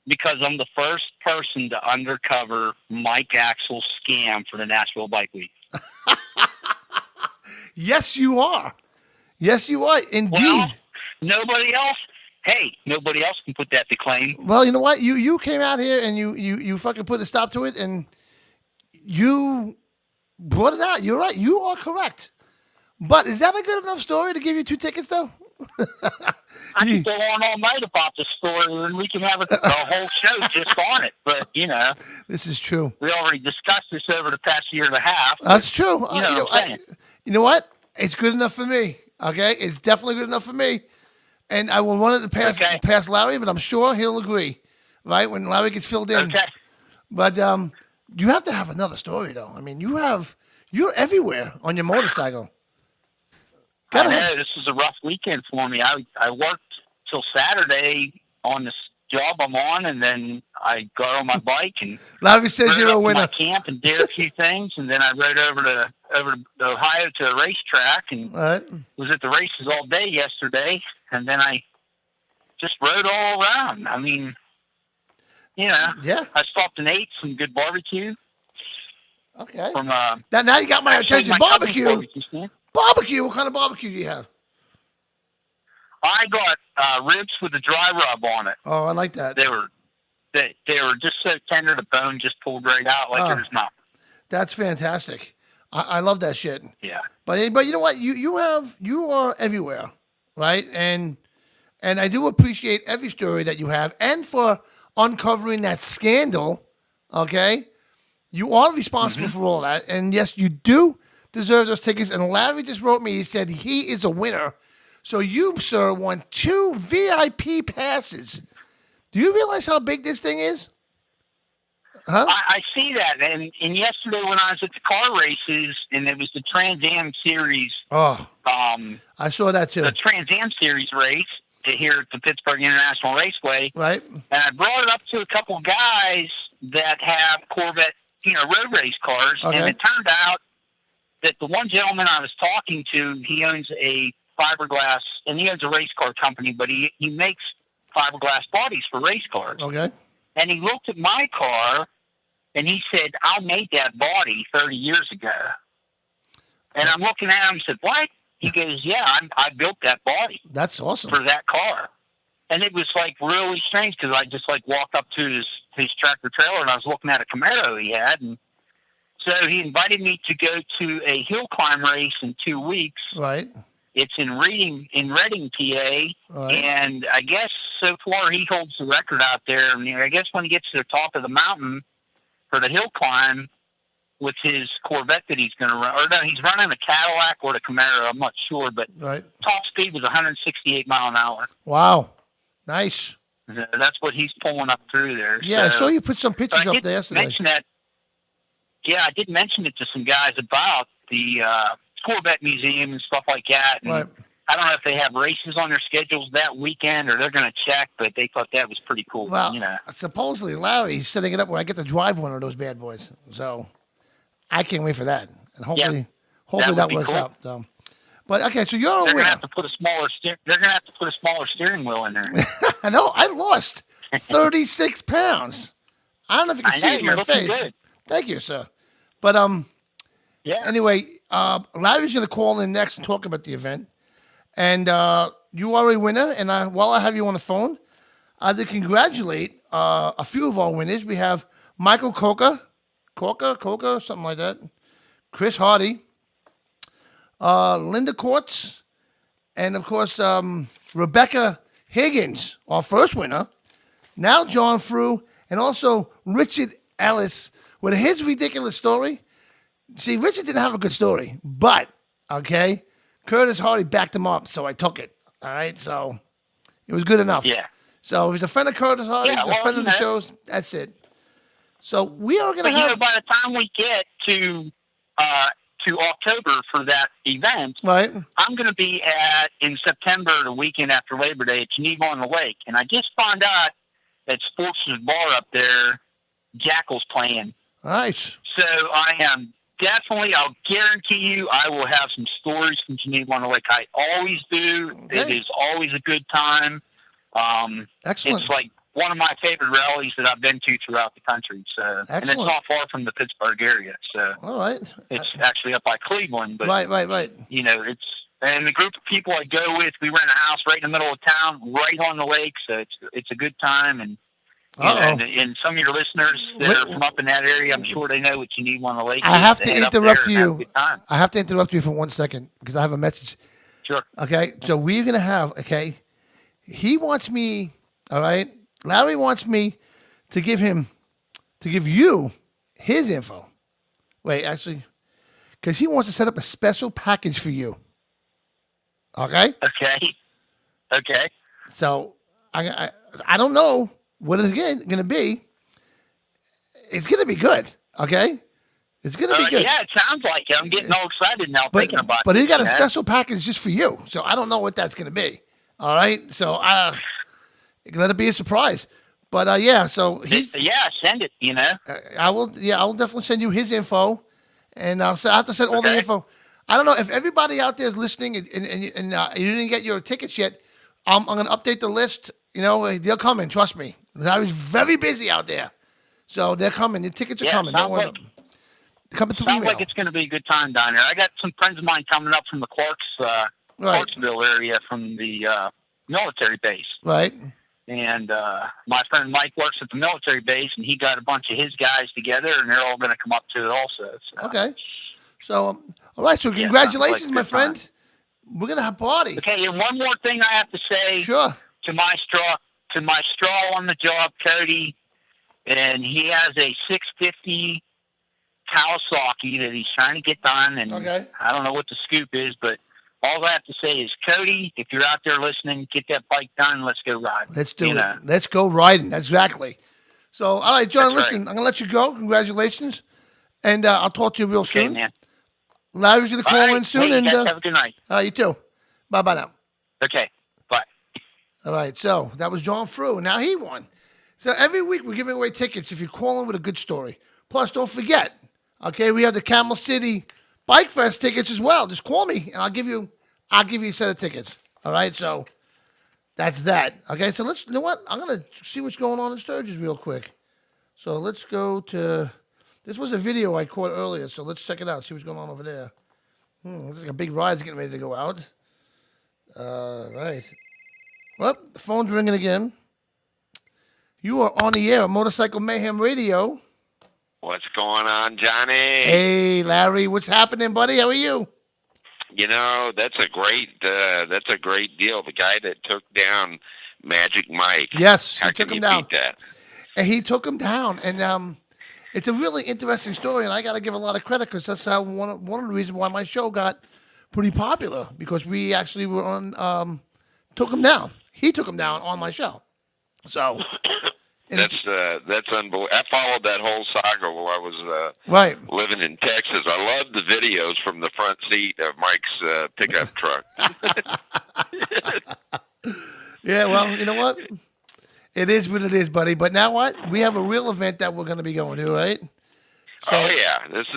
Because I'm the first person to undercover Mike Axel's scam for the Nashville Bike Week.
Yes, you are. Yes, you are. Indeed.
Well, nobody else can put that to claim.
Well, you know what? You came out here and you fucking put a stop to it, and you brought it out. You're right. You are correct. But is that a good enough story to give you 2 tickets, though?
I can go on all night about this story, and we can have a whole show just on it. But,
This is true.
we already discussed this over the past year and a half.
That's true.
You know what I'm saying?
You know what? It's good enough for me. Okay? It's definitely good enough for me. And I will run it past Larry, but I'm sure he'll agree, right? When Larry gets filled in.
Okay.
But you have to have another story, though. I mean, you're everywhere on your motorcycle.
I know, this was a rough weekend for me. I worked till Saturday on this job I'm on, and then I got on my bike and
Larry says you're a
rode up to
winner.
my camp and did a few things, and then I rode over to Ohio to a racetrack and
All right.
was at the races all day yesterday, and then I just rode all around. I mean,
Yeah.
I stopped and ate some good barbecue
Okay.
from
Now you got my
actually
attention.
my cousin's
Barbecue.
stand.
Barbecue. What kind of barbecue do you have?
I got ribs with a dry rub on it.
Oh, I like that.
They were just so tender, the bone just pulled right out like it was nothing.
That's fantastic. I love that shit.
Yeah.
But you know what? You are everywhere, right? And I do appreciate every story that you have, and for uncovering that scandal. Okay, you are responsible for all that, and yes, you do deserve those tickets. And Larry just wrote me. He said he is a winner. So you, sir, won 2 VIP passes. Do you realize how big this thing is? Huh?
I see that, and yesterday when I was at the car races, and it was the Trans Am Series.
Oh,
I
saw that too.
The Trans Am Series race here at the Pittsburgh International Raceway.
Right.
And I brought it up to a couple guys that have Corvette, road race cars,
Okay.
and it turned out that the one gentleman I was talking to, he owns a fiberglass, and he owns a race car company, but he makes fiberglass bodies for race cars.
Okay.
And he looked at my car, and he said, I made that body 30 years ago. And I'm looking at him and said, what? He goes, yeah, I built that body.
That's awesome.
For that car. And it was like really strange because I just like walked up to his tractor trailer and I was looking at a Camaro he had. And so he invited me to go to a hill climb race in 2 weeks.
Right.
It's in Reading, PA.
Right.
And I guess so far he holds the record out there. And I guess when he gets to the top of the mountain for the hill climb with his Corvette that he's going to run, or no, he's running a Cadillac or the Camaro, I'm not sure, but
right.
Top speed was 168 mile an hour.
Wow. Nice.
That's what he's pulling up through there.
Yeah,
so,
I saw you put some pictures up there yesterday.
Mention that. Yeah, I did mention it to some guys about the Corvette Museum and stuff like that. And
right.
I don't know if they have races on their schedules that weekend or they're going to check, but they thought that was pretty cool.
Well, supposedly Larry's setting it up where I get to drive one of those bad boys. So I can't wait for that. And hopefully that works
cool.
out. So. But okay, so you're a winner.
They're going to have to put a smaller steering wheel in there.
I know. I lost 36 pounds. I don't know if you can see it in my face.
Good.
Thank you, sir. But anyway, Larry's going to call in next and talk about the event. And you are a winner. And while I have you on the phone, I'd like to congratulate a few of our winners. We have Michael Coca, something like that. Chris Hardy, Linda Quartz, and of course Rebecca Higgins, our first winner. Now John Frew, and also Richard Ellis with his ridiculous story. See, Richard didn't have a good story, but Curtis Hardy backed him up, so I took it. All right, so it was good enough.
Yeah.
So he's a friend of Curtis Hardy, he's a friend of the shows. That's it. So we are going to have.
By the time we get to October for that event,
right?
I'm going to be in September, the weekend after Labor Day, at Geneva on the Lake, and I just found out that Sports' Bar up there, Jackal's playing.
Nice.
So I am definitely, I'll guarantee you, I will have some stories from Geneva on the Lake. I always do.
Okay.
It is always a good time.
Excellent.
It's like one of my favorite rallies that I've been to throughout the country. So, and it's not far from the Pittsburgh area. So,
all right,
it's actually up by Cleveland. But
right.
And the group of people I go with, we rent a house right in the middle of town, right on the lake. So it's a good time. And and some of your listeners that are from up in that area, I'm sure they know what you need on the lake.
I have to interrupt you. I have to interrupt you for 1 second because I have a message.
Sure.
Okay, so we're gonna have. Okay, he wants me. All right, Larry wants me to give you his info. Wait, actually, because he wants to set up a special package for you. Okay.
Okay.
So I don't know what it's going to be. It's going to be good. Okay. It's going to be good.
Yeah, it sounds like it. I'm getting all excited now thinking about it.
But he got a special package just for you. So I don't know what that's going to be. All right. So let it be a surprise. But so
send it.
I will. Yeah, I will definitely send you his info, and I have to send all the info. I don't know if everybody out there is listening and you didn't get your tickets yet. I'm going to update the list. They'll come in. Trust me. I was very busy out there, so they're coming. The tickets are coming. Don't worry. Coming through email.
Like it's going to be a good time down there. I got some friends of mine coming up from the Clarksville area from the military base.
Right.
And my friend Mike works at the military base, and he got a bunch of his guys together, and they're all going to come up to it also. So.
Okay. So, all right. So, congratulations, my friend. We're going to have a party.
Okay, and one more thing I have to say.
Sure.
To my straw on the job, Cody, and he has a 650 Kawasaki that he's trying to get done, and I don't know what the scoop is, but all I have to say is, Cody, if you're out there listening, get that bike done. Let's go riding.
Let's do it. Let's go riding. Exactly. So, all right, John,
That's
listen, I'm going to let you go. Congratulations. And I'll talk to you real
Okay,
soon.
man.
Larry's going to
All
call
right.
in soon.
Hey, you
and
guys have a good night.
all right, you too. Bye-bye now.
Okay. Bye.
All right, so that was John Frew. Now he won. So every week we're giving away tickets if you call in with a good story. Plus, don't forget, okay, we have the Camel City Bike Fest tickets as well. Just call me and I'll give you a set of tickets. All right, so that's that. Okay, so you know what? I'm gonna see what's going on in Sturgis real quick. So let's go to. This was a video I caught earlier, so let's check it out. See what's going on over there. Looks like a big ride's getting ready to go out. Right. Well, the phone's ringing again. You are on the air, Motorcycle Mayhem Radio.
What's going on, Johnny?
Hey, Larry, what's happening, buddy? How are you?
You know, that's a great deal. The guy that took down Magic Mike.
Yes,
How
he took
can
him
you
down.
beat that?
And he took him down, and it's a really interesting story, and I got to give a lot of credit because that's how one of the reasons why my show got pretty popular because we actually were on took him down. He took him down on my show. So
That's unbelievable. I followed that whole saga while I was
right.
living in Texas. I loved the videos from the front seat of Mike's pickup truck.
Yeah, well, you know what? It is what it is, buddy. But now what? We have a real event that we're going to be going to, right?
Oh yeah, this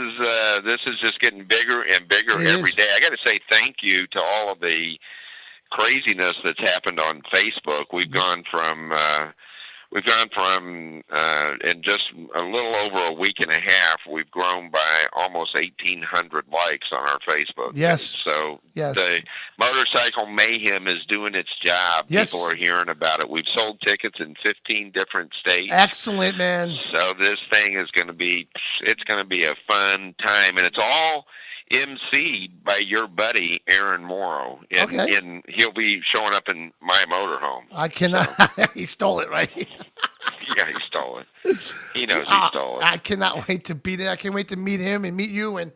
is just getting bigger and bigger every day. I got to say thank you to all of the craziness that's happened on Facebook. We've gone from in just a little over a week and a half, we've grown by almost 1,800 likes on our Facebook.
Yes.
So
yes.
The Motorcycle Mayhem is doing its job.
Yes.
People are hearing about it. We've sold tickets in 15 different states.
Excellent, man.
So this thing is going to be a fun time, and it's all emceed by your buddy Aaron Morrow. And he'll be showing up in my motorhome.
I cannot. So. He stole it, right?
Yeah, he stole it. He knows he stole it.
I cannot wait to be there. I can't wait to meet him and meet you. And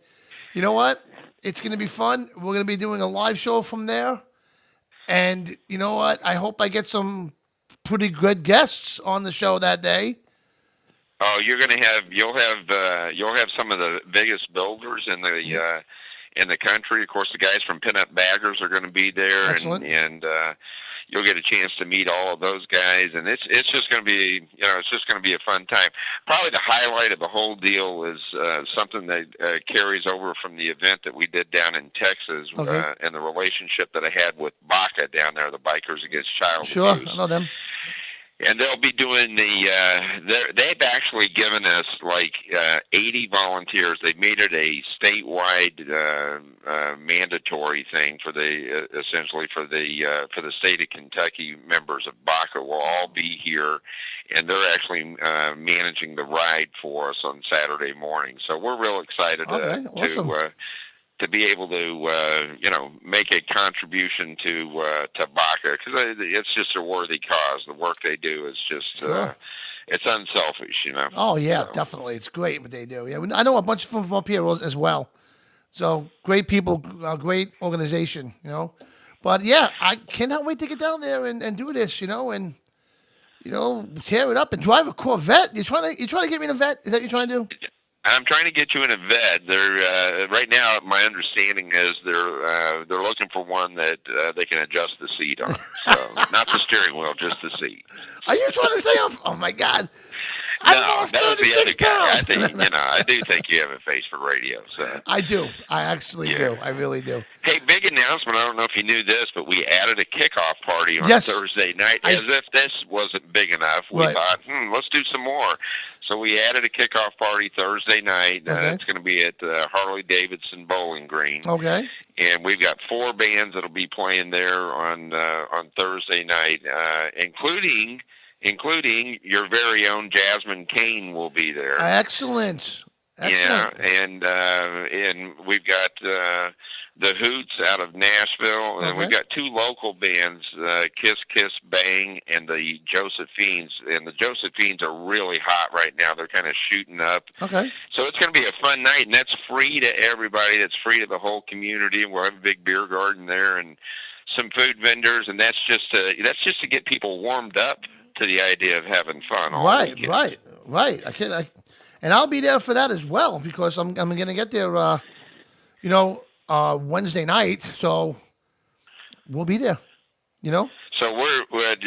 you know what? It's going to be fun. We're going to be doing a live show from there. And you know what? I hope I get some pretty good guests on the show that day.
Oh, you'll have some of the biggest builders in the country. Of course, the guys from Pinup Baggers are going to be there, and you'll get a chance to meet all of those guys. And it's just going to be a fun time. Probably the highlight of the whole deal is something that carries over from the event that we did down in Texas, and the relationship that I had with BACA down there, the Bikers Against Child Abuse.
Sure, I know them.
And they'll be doing they've actually given us like 80 volunteers. They've made it a statewide mandatory thing for essentially for the state of Kentucky. Members of BACA will all be here, and they're actually managing the ride for us on Saturday morning. So we're real excited to be able to, make a contribution to BACA, because it's just a worthy cause. The work they do is just, it's unselfish,
Oh, yeah, definitely. It's great what they do. Yeah, I know a bunch of them from up here as well. So great people, great organization, But, yeah, I cannot wait to get down there and do this, and, tear it up and drive a Corvette. You trying to get me in a Vet? Is that what you're trying to do?
I'm trying to get you in a Vet. They're right now. My understanding is they're looking for one that they can adjust the seat on. So not the steering wheel, just the seat.
Are you trying to say? Oh my God!
No, that was the other guy. I think I do think you have a face for radio. So
I do. I actually do. I really do.
Hey, big announcement. I don't know if you knew this, but we added a kickoff party on Thursday night. As if this wasn't big enough, we thought, let's do some more. So we added a kickoff party Thursday night. It's going to be at the Harley-Davidson Bowling Green.
Okay.
And we've got 4 bands that'll be playing there on Thursday night, including your very own Jasmine Kane will be there.
Excellent.
Yeah, and we've got the Hoots out of Nashville, and we've got 2 local bands, Kiss Kiss Bang and the Josephines. And the Josephines are really hot right now. They're kind of shooting up.
Okay.
So it's going to be a fun night, and that's free to everybody. That's free to the whole community. We'll have a big beer garden there and some food vendors, and that's just to get people warmed up to the idea of having fun all weekend.
Right. Right. And I'll be there for that as well because I'm going to get there, Wednesday night. So we'll be there.
So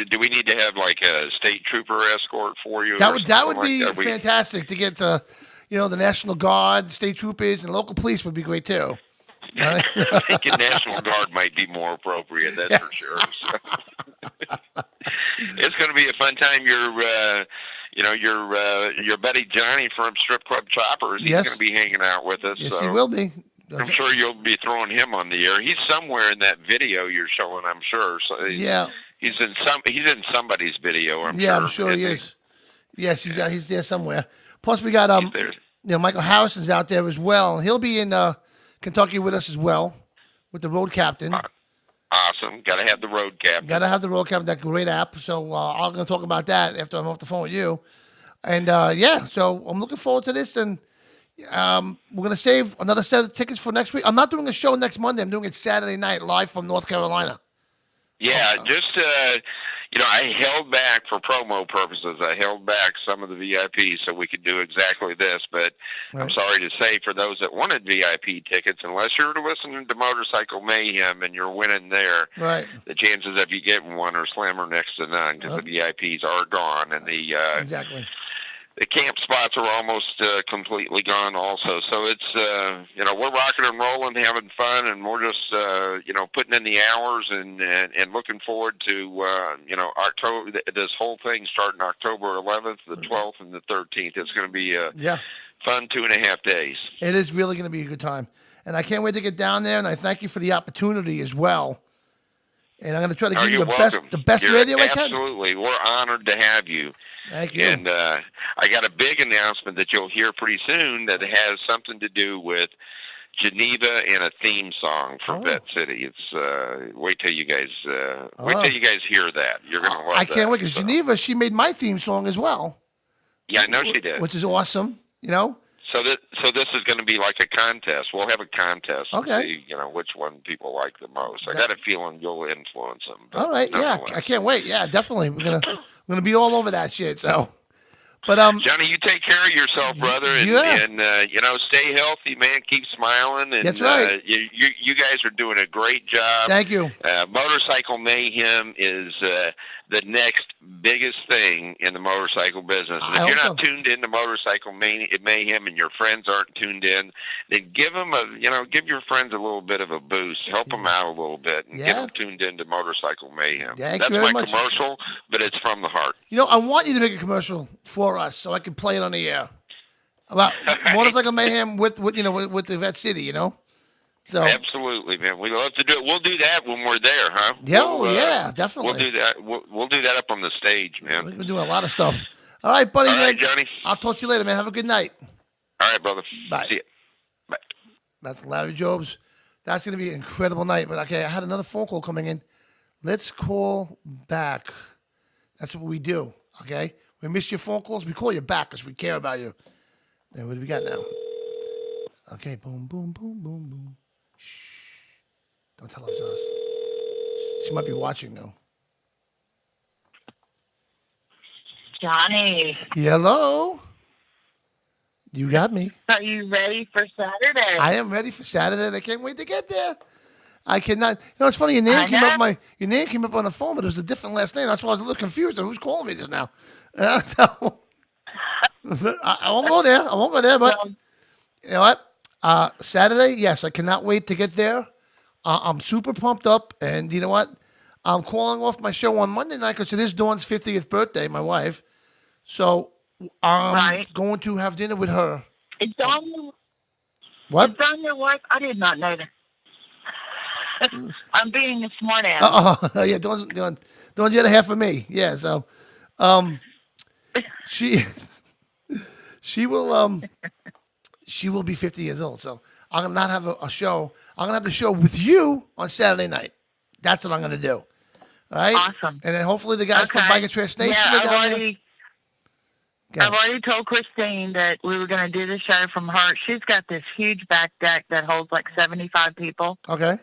do we need to have like a state trooper escort for you?
That would be fantastic to get the National Guard, state troopers, and local police would be great too.
I think a National Guard might be more appropriate. That's for sure. So. It's going to be a fun time. Your buddy Johnny from Strip Club Choppers. He's going to be hanging out with us.
Yes,
so.
he will be.
I'm sure you'll be throwing him on the air. He's somewhere in that video you're showing, I'm sure. So he's in somebody's video. I'm sure
he is. Yes, he's there somewhere. Plus, we got Michael Harrison's out there as well. He'll be in Kentucky with us as well, with the road captain.
Awesome. Got to have the road captain.
That great app. So I'm going to talk about that after I'm off the phone with you. And so I'm looking forward to this. And we're going to save another set of tickets for next week. I'm not doing a show next Monday. I'm doing it Saturday night live from North Carolina.
Yeah, just, I held back for promo purposes. I held back some of the VIPs so we could do exactly this. But I'm sorry to say, for those that wanted VIP tickets, unless you're listening to Motorcycle Mayhem and you're winning there, the chances of you getting one are slim or next to none because the VIPs are gone. And the camp spots are almost completely gone also. So it's, we're rocking and rolling, having fun, and we're just, putting in the hours and looking forward to, October, this whole thing starting October 11th, the 12th, and the 13th. It's going to be a fun 2.5 days.
It is really going to be a good time. And I can't wait to get down there, and I thank you for the opportunity as well. And I'm going to try to give you the best radio I can.
Absolutely. We're honored to have you.
Thank you.
And I got a big announcement that you'll hear pretty soon that has something to do with Geneva and a theme song for Vet City. It's wait till you guys hear that. You're going to love that.
I can't wait because Geneva, she made my theme song as well.
Yeah, I know she did.
Which is awesome,
So this is going to be like a contest. We'll have a contest to see, which one people like the most. I got a feeling you'll influence them.
All right, I can't wait. Yeah, definitely. We're gonna be all over that shit. So, but
Johnny, you take care of yourself, brother, and stay healthy, man. Keep smiling. And,
that's right.
You guys are doing a great job.
Thank you.
Motorcycle Mayhem is the next biggest thing in the motorcycle business. And if you're not tuned into Motorcycle Mayhem and your friends aren't tuned in, then give your friends a little bit of a boost. Help them out a little bit and get them tuned into Motorcycle Mayhem.
That's
my
much.
commercial, but it's from the heart.
I want you to make a commercial for us so I can play it on the air about Motorcycle Mayhem with the Vet City, So
absolutely, man. We'd love to do it. We'll do that when we're there, huh?
Yeah, definitely.
We'll do that. We'll do that up on the stage, man.
We're doing a lot of stuff. All right, buddy.
All right, Johnny.
I'll talk to you later, man. Have a good night.
All right, brother.
Bye.
See you. Bye.
That's Larry Jobs. That's going to be an incredible night. But okay, I had another phone call coming in. Let's call back. That's what we do. Okay, we miss your phone calls. We call you back because we care about you. And what do we got now? Okay, boom, boom, boom, boom, boom. Don't tell her it's us. She might be watching though.
Johnny.
Hello. You got me.
Are you ready for Saturday?
I am ready for Saturday, and I can't wait to get there. I cannot. It's funny. Your name came up on the phone, but it was a different last name. That's why I was a little confused. Who's calling me just now? So I won't go there. But you know what? Saturday, yes, I cannot wait to get there. I'm super pumped up, and you know what? I'm calling off my show on Monday night because it is Dawn's 50th birthday, my wife. So I'm going to have dinner with her.
It's Dawn.
What?
It's Dawn your wife? I did not know that. I'm being a smart ass.
Yeah, Dawn's the other half of me. Yeah, so she will be 50 years old. So I'm gonna not have a show. I'm gonna have the show with you on Saturday night. That's what I'm gonna do. All right.
Awesome.
And then hopefully the guys from Biker Trash Nation.
Yeah, I've already told Christine that we were gonna do the show from her. She's got this huge back deck that holds like 75 people.
Okay.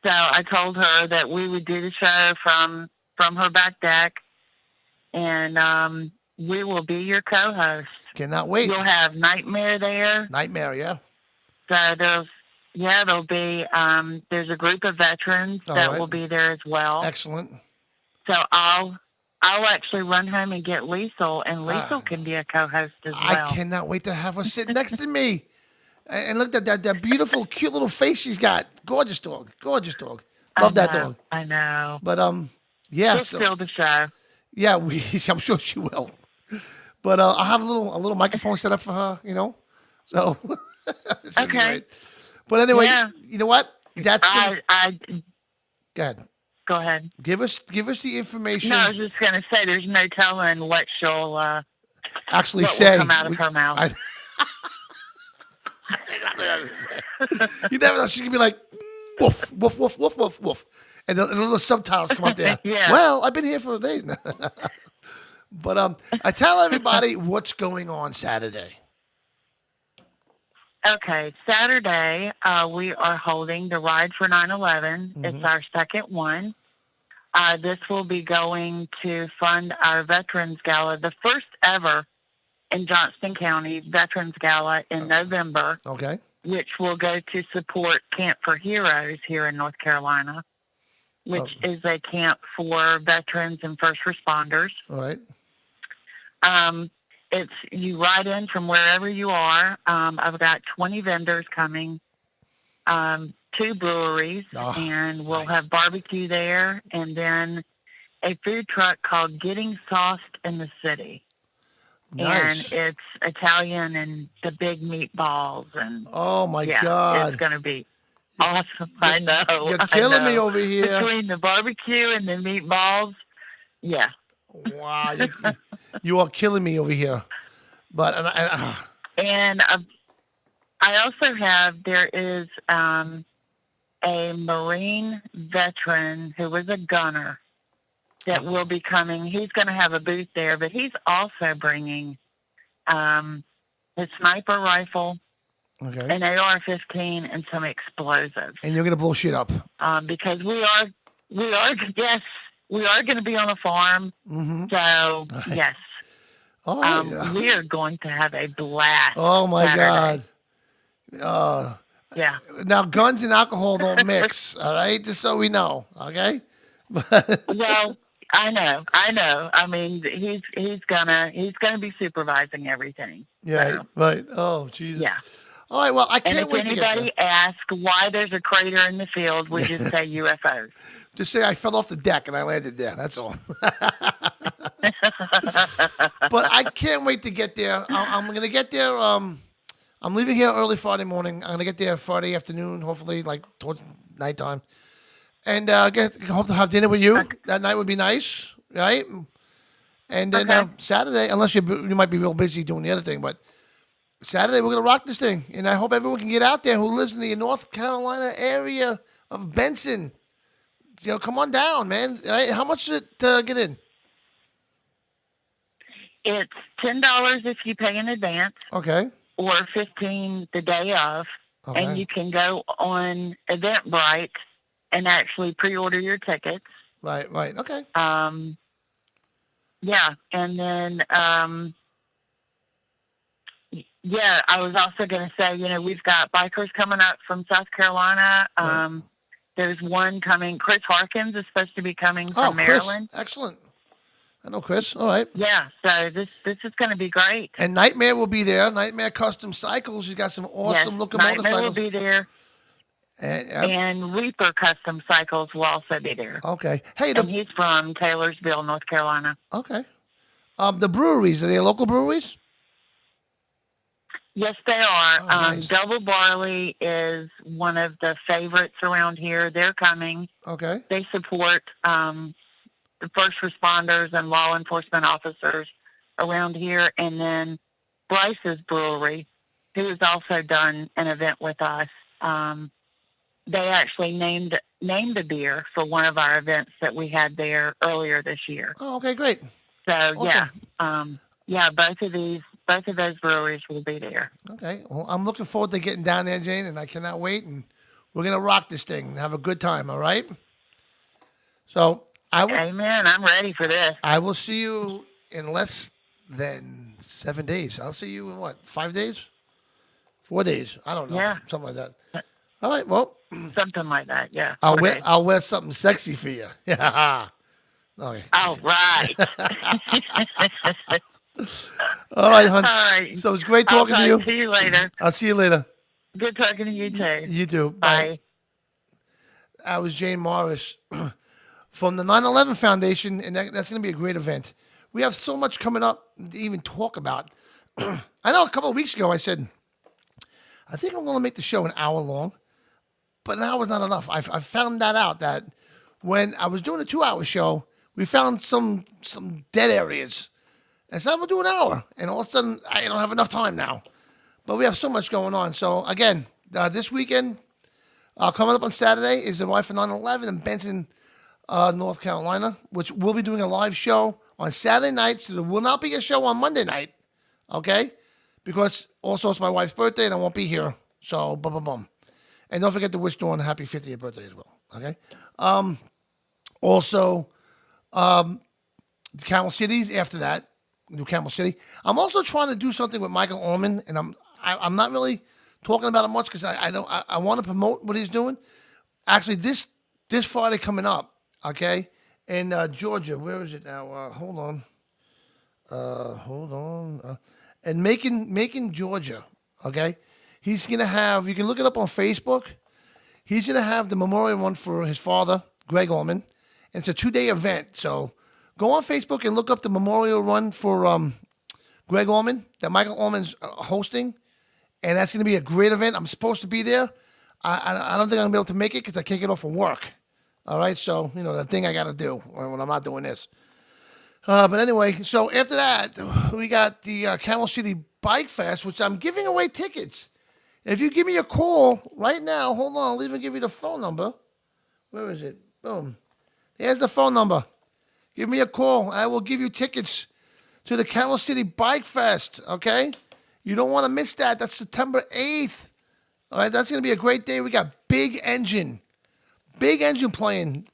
So I told her that we would do the show from her back deck, and we will be your co-host.
Cannot wait.
You'll have Nightmare there.
Nightmare, yeah.
So there'll be there's a group of veterans that will be there as well.
Excellent.
So I'll actually run home and get Liesel, and Liesel can be a co-host as well.
I cannot wait to have her sit next to me. And look at that beautiful, cute little face she's got. Gorgeous dog. Gorgeous dog. Love that dog.
I know.
But yeah.
She'll steal the show.
Yeah, I'm sure she will. But I'll have a little microphone set up for her, you know. So it's gonna be great. But anyway, you know what? That's go ahead.
Go ahead.
Give us the information.
No, I was just gonna say there's no telling what she'll
actually
what
say.
will come out of her mouth.
You never know. She can be like, woof, woof, woof, woof, woof, woof. And the little subtitles come up there.
Yeah.
Well, I've been here for a day. But I tell everybody what's going on Saturday.
Okay, Saturday we are holding the Ride for 9/11. It's our second one. This will be going to fund our Veterans Gala, the first ever in Johnston County Veterans Gala in November.
Okay.
Which will go to support Camp for Heroes here in North Carolina, which is a camp for veterans and first responders.
All right.
It's you ride in from wherever you are. I've got 20 vendors coming, 2 breweries, and we'll have barbecue there, and then a food truck called Getting Sauced in the City.
Nice.
And it's Italian and the big meatballs and
oh my God,
it's gonna be awesome. I know.
You're killing me over here.
Between the barbecue and the meatballs, yeah.
Wow, you are killing me over here. But
and I also have there is a Marine veteran who was a gunner that will be coming. He's going to have a booth there, but he's also bringing his sniper rifle, an AR-15, and some explosives.
And you're going to blow shit up.
Because we are going to be on a farm. Mm-hmm. So, yes. Oh, we are going to have a blast.
Oh, my
Saturday.
God.
Yeah.
Now, guns and alcohol don't mix, all right? Just so we know, okay?
Well, I know. I mean, he's gonna be supervising everything.
Yeah,
so.
Right. Oh, Jesus.
Yeah.
All right. Well, I can't wait
to get there. And if anybody asks why there's a crater in the field, we just say UFOs.
Just say I fell off the deck and I landed there. That's all. But I can't wait to get there. I'm gonna get there. I'm leaving here early Friday morning. I'm gonna get there Friday afternoon, hopefully, like towards nighttime. And hope to have dinner with you. That night would be nice, right? And then Saturday, unless you might be real busy doing the other thing, but Saturday we're going to rock this thing. And I hope everyone can get out there who lives in the North Carolina area of Benson. You know, come on down, man. Right? How much is it to get in?
It's $10 if you pay in advance.
Okay.
Or $15 the day of. Okay. And you can go on Eventbrite and actually pre-order your tickets.
Right. Okay.
Yeah, and then, I was also going to say, we've got bikers coming up from South Carolina. Right. There's one coming. Chris Harkins is supposed to be coming from Maryland.
Chris. Excellent. I know Chris. All right.
Yeah, so this is going to be great.
And Nightmare will be there. Nightmare Custom Cycles. She's got some awesome looking motorcycles.
Nightmare will be there. And Reaper Custom Cycles will also be there.
Okay. Hey,
and he's from Taylorsville, North Carolina.
Okay. The breweries, are they local breweries?
Yes, they are.
Nice.
Double Barley is one of the favorites around here. They're coming.
Okay.
They support the first responders and law enforcement officers around here. And then Bryce's Brewery, who has also done an event with us. They actually named a beer for one of our events that we had there earlier this year.
Oh, okay, great.
So
awesome.
Both of those breweries will be there.
Okay, well, I'm looking forward to getting down there, Jane, and I cannot wait. And we're gonna rock this thing and have a good time. All right. So
Amen. I'm ready for this.
I will see you in less then 7 days. I'll see you in what, 5 days? 4 days. I don't know.
Yeah.
Something like that. All right, well,
Something like that, yeah.
I'll wear something sexy for you. Yeah. Okay.
All right.
All right, hon.
All right.
So it's great
I'll
talking to you.
talk to you later.
I'll see you later.
Good talking to you too.
You too.
Bye.
That was Jane Morris from the 9/11 Foundation, and that's going to be a great event. We have so much coming up to even talk about. I know a couple of weeks ago I said, I think I'm going to make the show an hour long, but an hour is not enough. I found that out that when I was doing a 2-hour show, we found some dead areas. And so we'll do an hour, and all of a sudden I don't have enough time now. But we have so much going on. So again, this weekend, coming up on Saturday is the Ride for 9/11 in Benson, North Carolina, which we'll be doing a live show on Saturday night. So there will not be a show on Monday night, okay? Because also it's my wife's birthday and I won't be here. So, boom, boom, boom. And don't forget to wish Dawn a happy 50th birthday as well, okay? Also, the Camel Cities after that, New Camel City. I'm also trying to do something with Michael Orman, and I'm not really talking about it much because I want to promote what he's doing. Actually, this Friday coming up, okay, in Georgia. Where is it now? Hold on. And Macon, Georgia. Okay, he's gonna have. You can look it up on Facebook. He's gonna have the memorial one for his father, Greg Orman. And it's a 2-day event. So go on Facebook and look up the memorial run for Greg Orman that Michael Orman's hosting. And that's going to be a great event. I'm supposed to be there. I don't think I'm going to be able to make it because I can't get off from work. All right? So, the thing I got to do when I'm not doing this. But anyway, so after that, we got the Camel City Bike Fest, which I'm giving away tickets. If you give me a call right now, hold on, I'll even give you the phone number. Where is it? Boom. Here's the phone number. Give me a call. I will give you tickets to the Camel City Bike Fest, okay? You don't want to miss that. That's September 8th. All right, that's going to be a great day. We got Big Engine playing,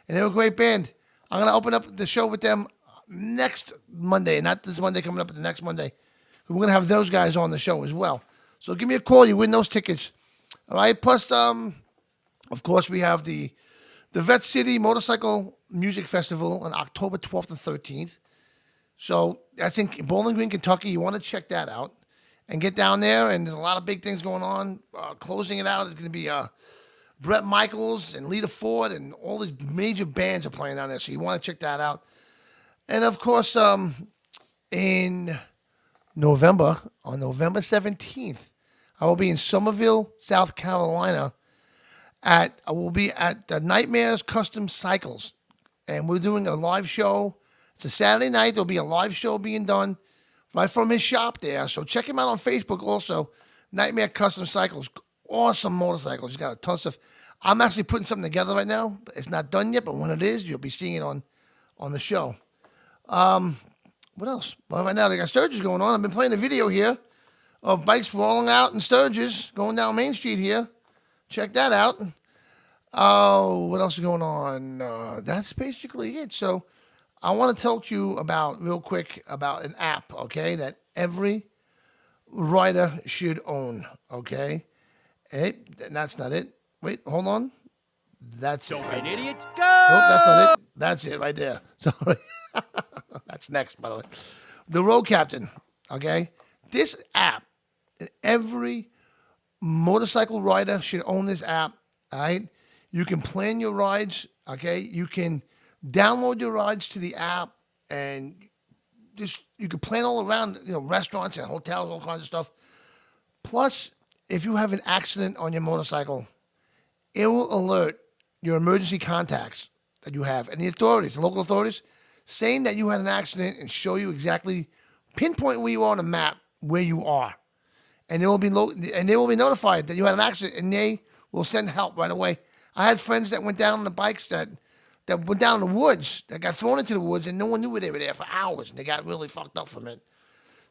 and they're a great band. I'm going to open up the show with them next Monday, not this Monday coming up, but the next Monday. We're going to have those guys on the show as well. So give me a call. You win those tickets. All right, plus, of course, we have the Vet City Motorcycle Music Festival on October 12th and 13th. So that's in Bowling Green, Kentucky. You want to check that out and get down there. And there's a lot of big things going on. Closing it out is going to be Brett Michaels and Lita Ford, and all the major bands are playing down there. So you want to check that out. And, of course, in November, on November 17th, I will be in Somerville, South Carolina. I will be at the Nightmares Custom Cycles. And we're doing a live show. It's a Saturday night. There'll be a live show being done right from his shop there. So check him out on Facebook also. Nightmare Custom Cycles. Awesome motorcycles. He's got a ton of stuff. I'm actually putting something together right now. It's not done yet, but when it is, you'll be seeing it on the show. What else? Well, right now they got Sturgis going on. I've been playing a video here of bikes rolling out in Sturgis, going down Main Street here. Check that out. Oh, what else is going on? That's basically it. So I want to talk to you real quick about an app, okay, that every rider should own, okay? That's not it. Wait, hold on. That's it. Don't be an idiot. Go! Nope, that's not it. That's it right there. Sorry. That's next, by the way. The Road Captain, okay? This app, every motorcycle rider should own this app, all right? You can plan your rides, okay? You can download your rides to the app, and you can plan all around, restaurants and hotels, all kinds of stuff. Plus, if you have an accident on your motorcycle, it will alert your emergency contacts that you have and the authorities, the local authorities, saying that you had an accident and show you exactly, pinpoint where you are on the map, where you are. And they will be notified that you had an accident, and they will send help right away. I had friends that went down on the bikes that went down in the woods, that got thrown into the woods, and no one knew where they were there for hours, and they got really fucked up from it.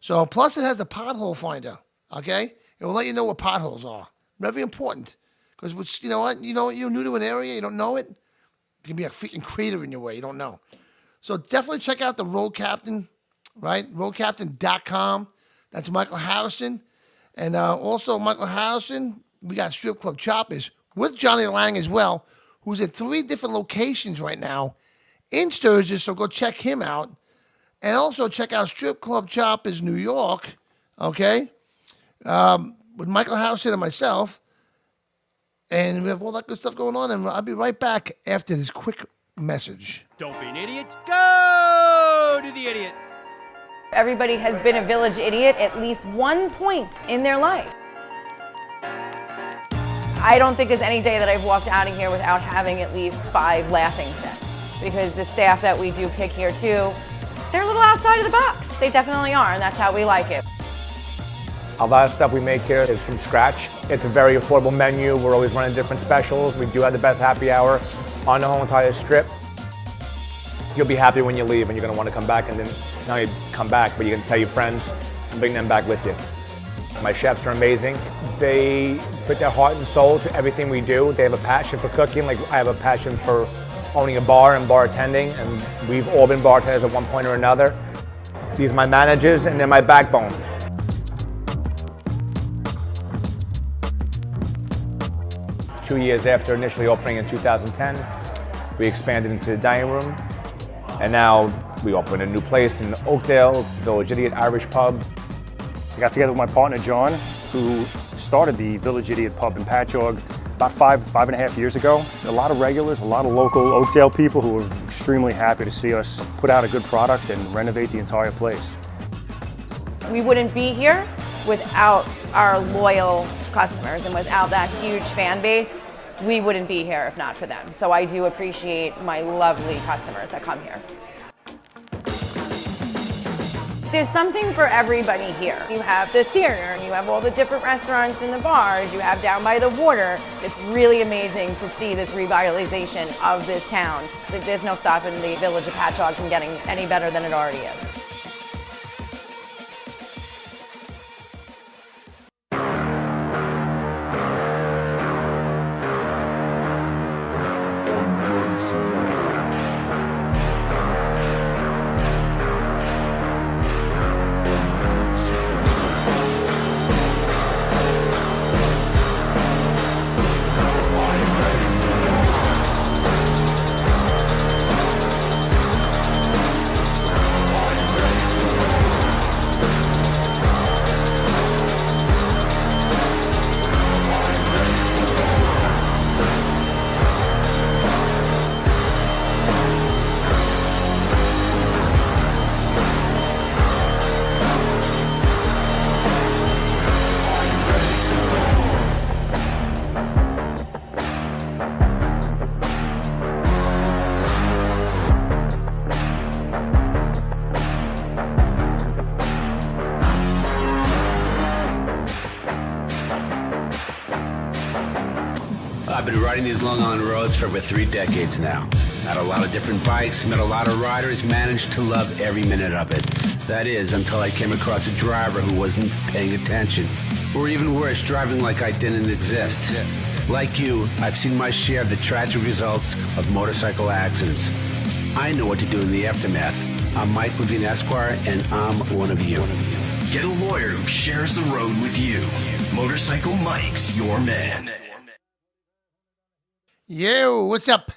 So, plus it has the pothole finder, okay? It will let you know where potholes are. Very important. Because, you know what? You're new to an area, you don't know it. There can be a freaking crater in your way, you don't know. So definitely check out the Road Captain right? Roadcaptain.com. That's Michael Harrison. And also Michael Harrison, we got Strip Club Choppers with Johnny Lang as well, who's at 3 different locations right now in Sturgis, so go check him out. And also check out Strip Club Choppers New York, okay? With Michael Harrison and myself. And we have all that good stuff going on, and I'll be right back after this quick message.
Don't be an idiot. Go to the idiot.
Everybody has been a village idiot at least one point in their life. I don't think there's any day that I've walked out of here without having at least 5 laughing fits. Because the staff that we do pick here too, they're a little outside of the box. They definitely are, and that's how we like it.
A lot of stuff we make here is from scratch. It's a very affordable menu. We're always running different specials. We do have the best happy hour on the whole entire strip. You'll be happy when you leave, and you're going to want to come back, and then not only come back, but you can tell your friends and bring them back with you. My chefs are amazing. They put their heart and soul to everything we do. They have a passion for cooking, like I have a passion for owning a bar and bartending, and we've all been bartenders at one point or another. These are my managers, and they're my backbone. 2 years after initially opening in 2010, we expanded into the dining room, and now we opened a new place in Oakdale, Village Idiot Irish Pub.
I got together with my partner John, who started the Village Idiot Pub in Patchogue about five and a half years ago. A lot of regulars, a lot of local Oakdale people who were extremely happy to see us put out a good product and renovate the entire place.
We wouldn't be here without our loyal customers, and without that huge fan base, we wouldn't be here if not for them. So I do appreciate my lovely customers that come here. There's something for everybody here. You have the theater, and you have all the different restaurants and the bars, you have down by the water. It's really amazing to see this revitalization of this town. There's no stopping the village of Patchogue from getting any better than it already is.
I've been riding these Long Island roads for over 3 decades now. Had a lot of different bikes, met a lot of riders, managed to love every minute of it. That is, until I came across a driver who wasn't paying attention. Or even worse, driving like I didn't exist. Like you, I've seen my share of the tragic results of motorcycle accidents. I know what to do in the aftermath. I'm Mike Levine Esquire, and I'm one of you.
Get a lawyer who shares the road with you. Motorcycle Mike's your man.
Yo, what's up?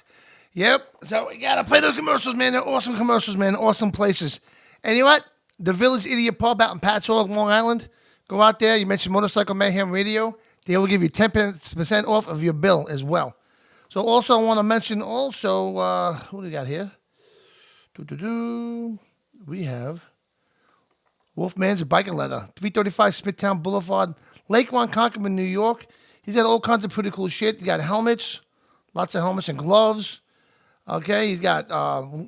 Yep, so we gotta play those commercials, man. They're awesome commercials, man. Awesome places. And you know what? The Village Idiot Pub out in Patchogue, Long Island. Go out there. You mentioned Motorcycle Mayhem Radio. They will give you 10% off of your bill as well. So also I want to mention also, who do we got here? We have Wolfman's Bike and Leather, 335 Smithtown Boulevard, Lake Ronkonkoma, New York. He's got all kinds of pretty cool shit. You got helmets, lots of helmets and gloves. Okay, he's got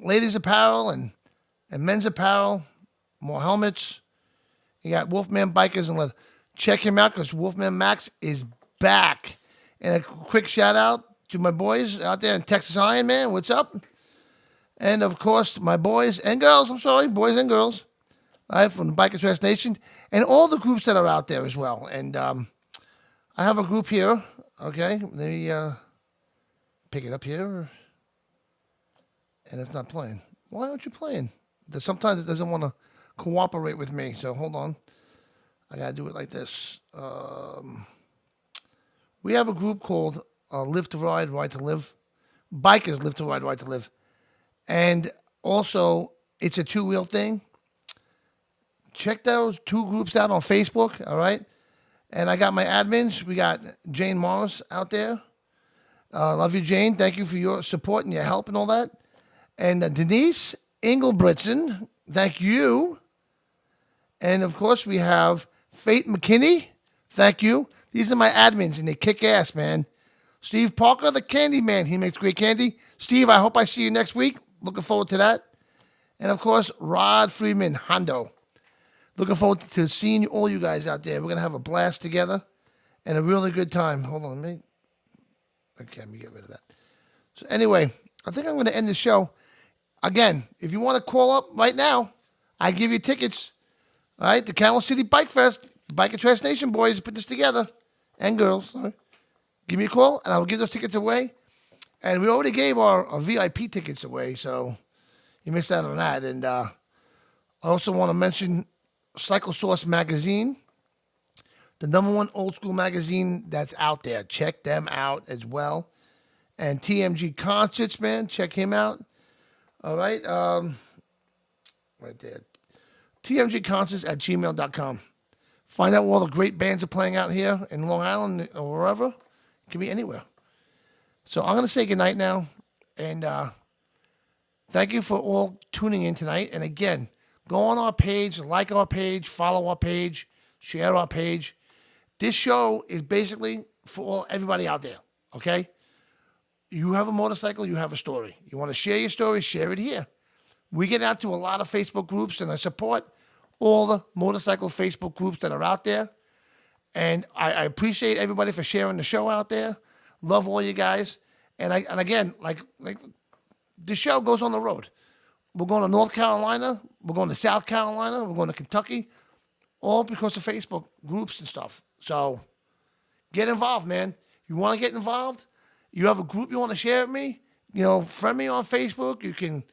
ladies apparel and men's apparel, more helmets. You got Wolfman Bikers and Leather. Check him out because Wolfman Max is back. And a quick shout out to my boys out there in Texas Iron, man. What's up? And of course, my boys and girls, boys and girls, right, from the Biker Trash Nation, and all the groups that are out there as well. And I have a group here, okay? Let me pick it up here. And it's not playing. Why aren't you playing? Sometimes it doesn't want to cooperate with me. So hold on. I got to do it like this. We have a group called Live to Ride, Ride to Live. Bikers Live to Ride, Ride to Live. And also, it's a two-wheel thing. Check those two groups out on Facebook, all right? And I got my admins. We got Jane Morris out there. Love you, Jane. Thank you for your support and your help and all that. And Denise Engelbritson, thank you. And, of course, we have Fate McKinney. Thank you. These are my admins, and they kick ass, man. Steve Parker, the candy man. He makes great candy. Steve, I hope I see you next week. Looking forward to that. And, of course, Rod Freeman, Hondo. Looking forward to seeing all you guys out there. We're going to have a blast together and a really good time. Hold on. Let me get rid of that. So, anyway, I think I'm going to end the show. Again, if you want to call up right now, I give you tickets. All right, the Camel City Bike Fest. Bike and Trash Nation boys put this together. And girls. Sorry. Give me a call, and I will give those tickets away. And we already gave our VIP tickets away, so you missed out on that. And I also want to mention Cycle Source Magazine, the #1 old school magazine that's out there. Check them out as well. And TMG Concerts, man, check him out. All right, right there. TMGconcerts@gmail.com. Find out where all the great bands are playing out here in Long Island or wherever. It can be anywhere. So I'm going to say goodnight now. And thank you for all tuning in tonight. And again, go on our page, like our page, follow our page, share our page. This show is basically for everybody out there, okay? You have a motorcycle, you have a story. You want to share your story, share it here. We get out to a lot of Facebook groups, and I support all the motorcycle Facebook groups that are out there. And I appreciate everybody for sharing the show out there. Love all you guys. And again, like the show goes on the road. We're going to North Carolina. We're going to South Carolina. We're going to Kentucky. All because of Facebook groups and stuff. So get involved, man. You want to get involved? You have a group you want to share with me? You know, friend me on Facebook. You can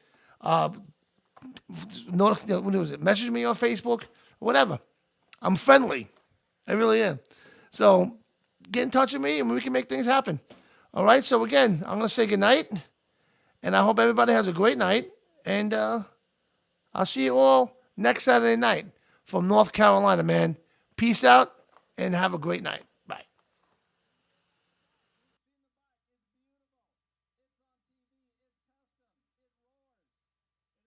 message me on Facebook. Whatever. I'm friendly. I really am. So get in touch with me and we can make things happen. All right. So again, I'm going to say goodnight. And I hope everybody has a great night. And I'll see you all next Saturday night from North Carolina, man. Peace out and have a great night.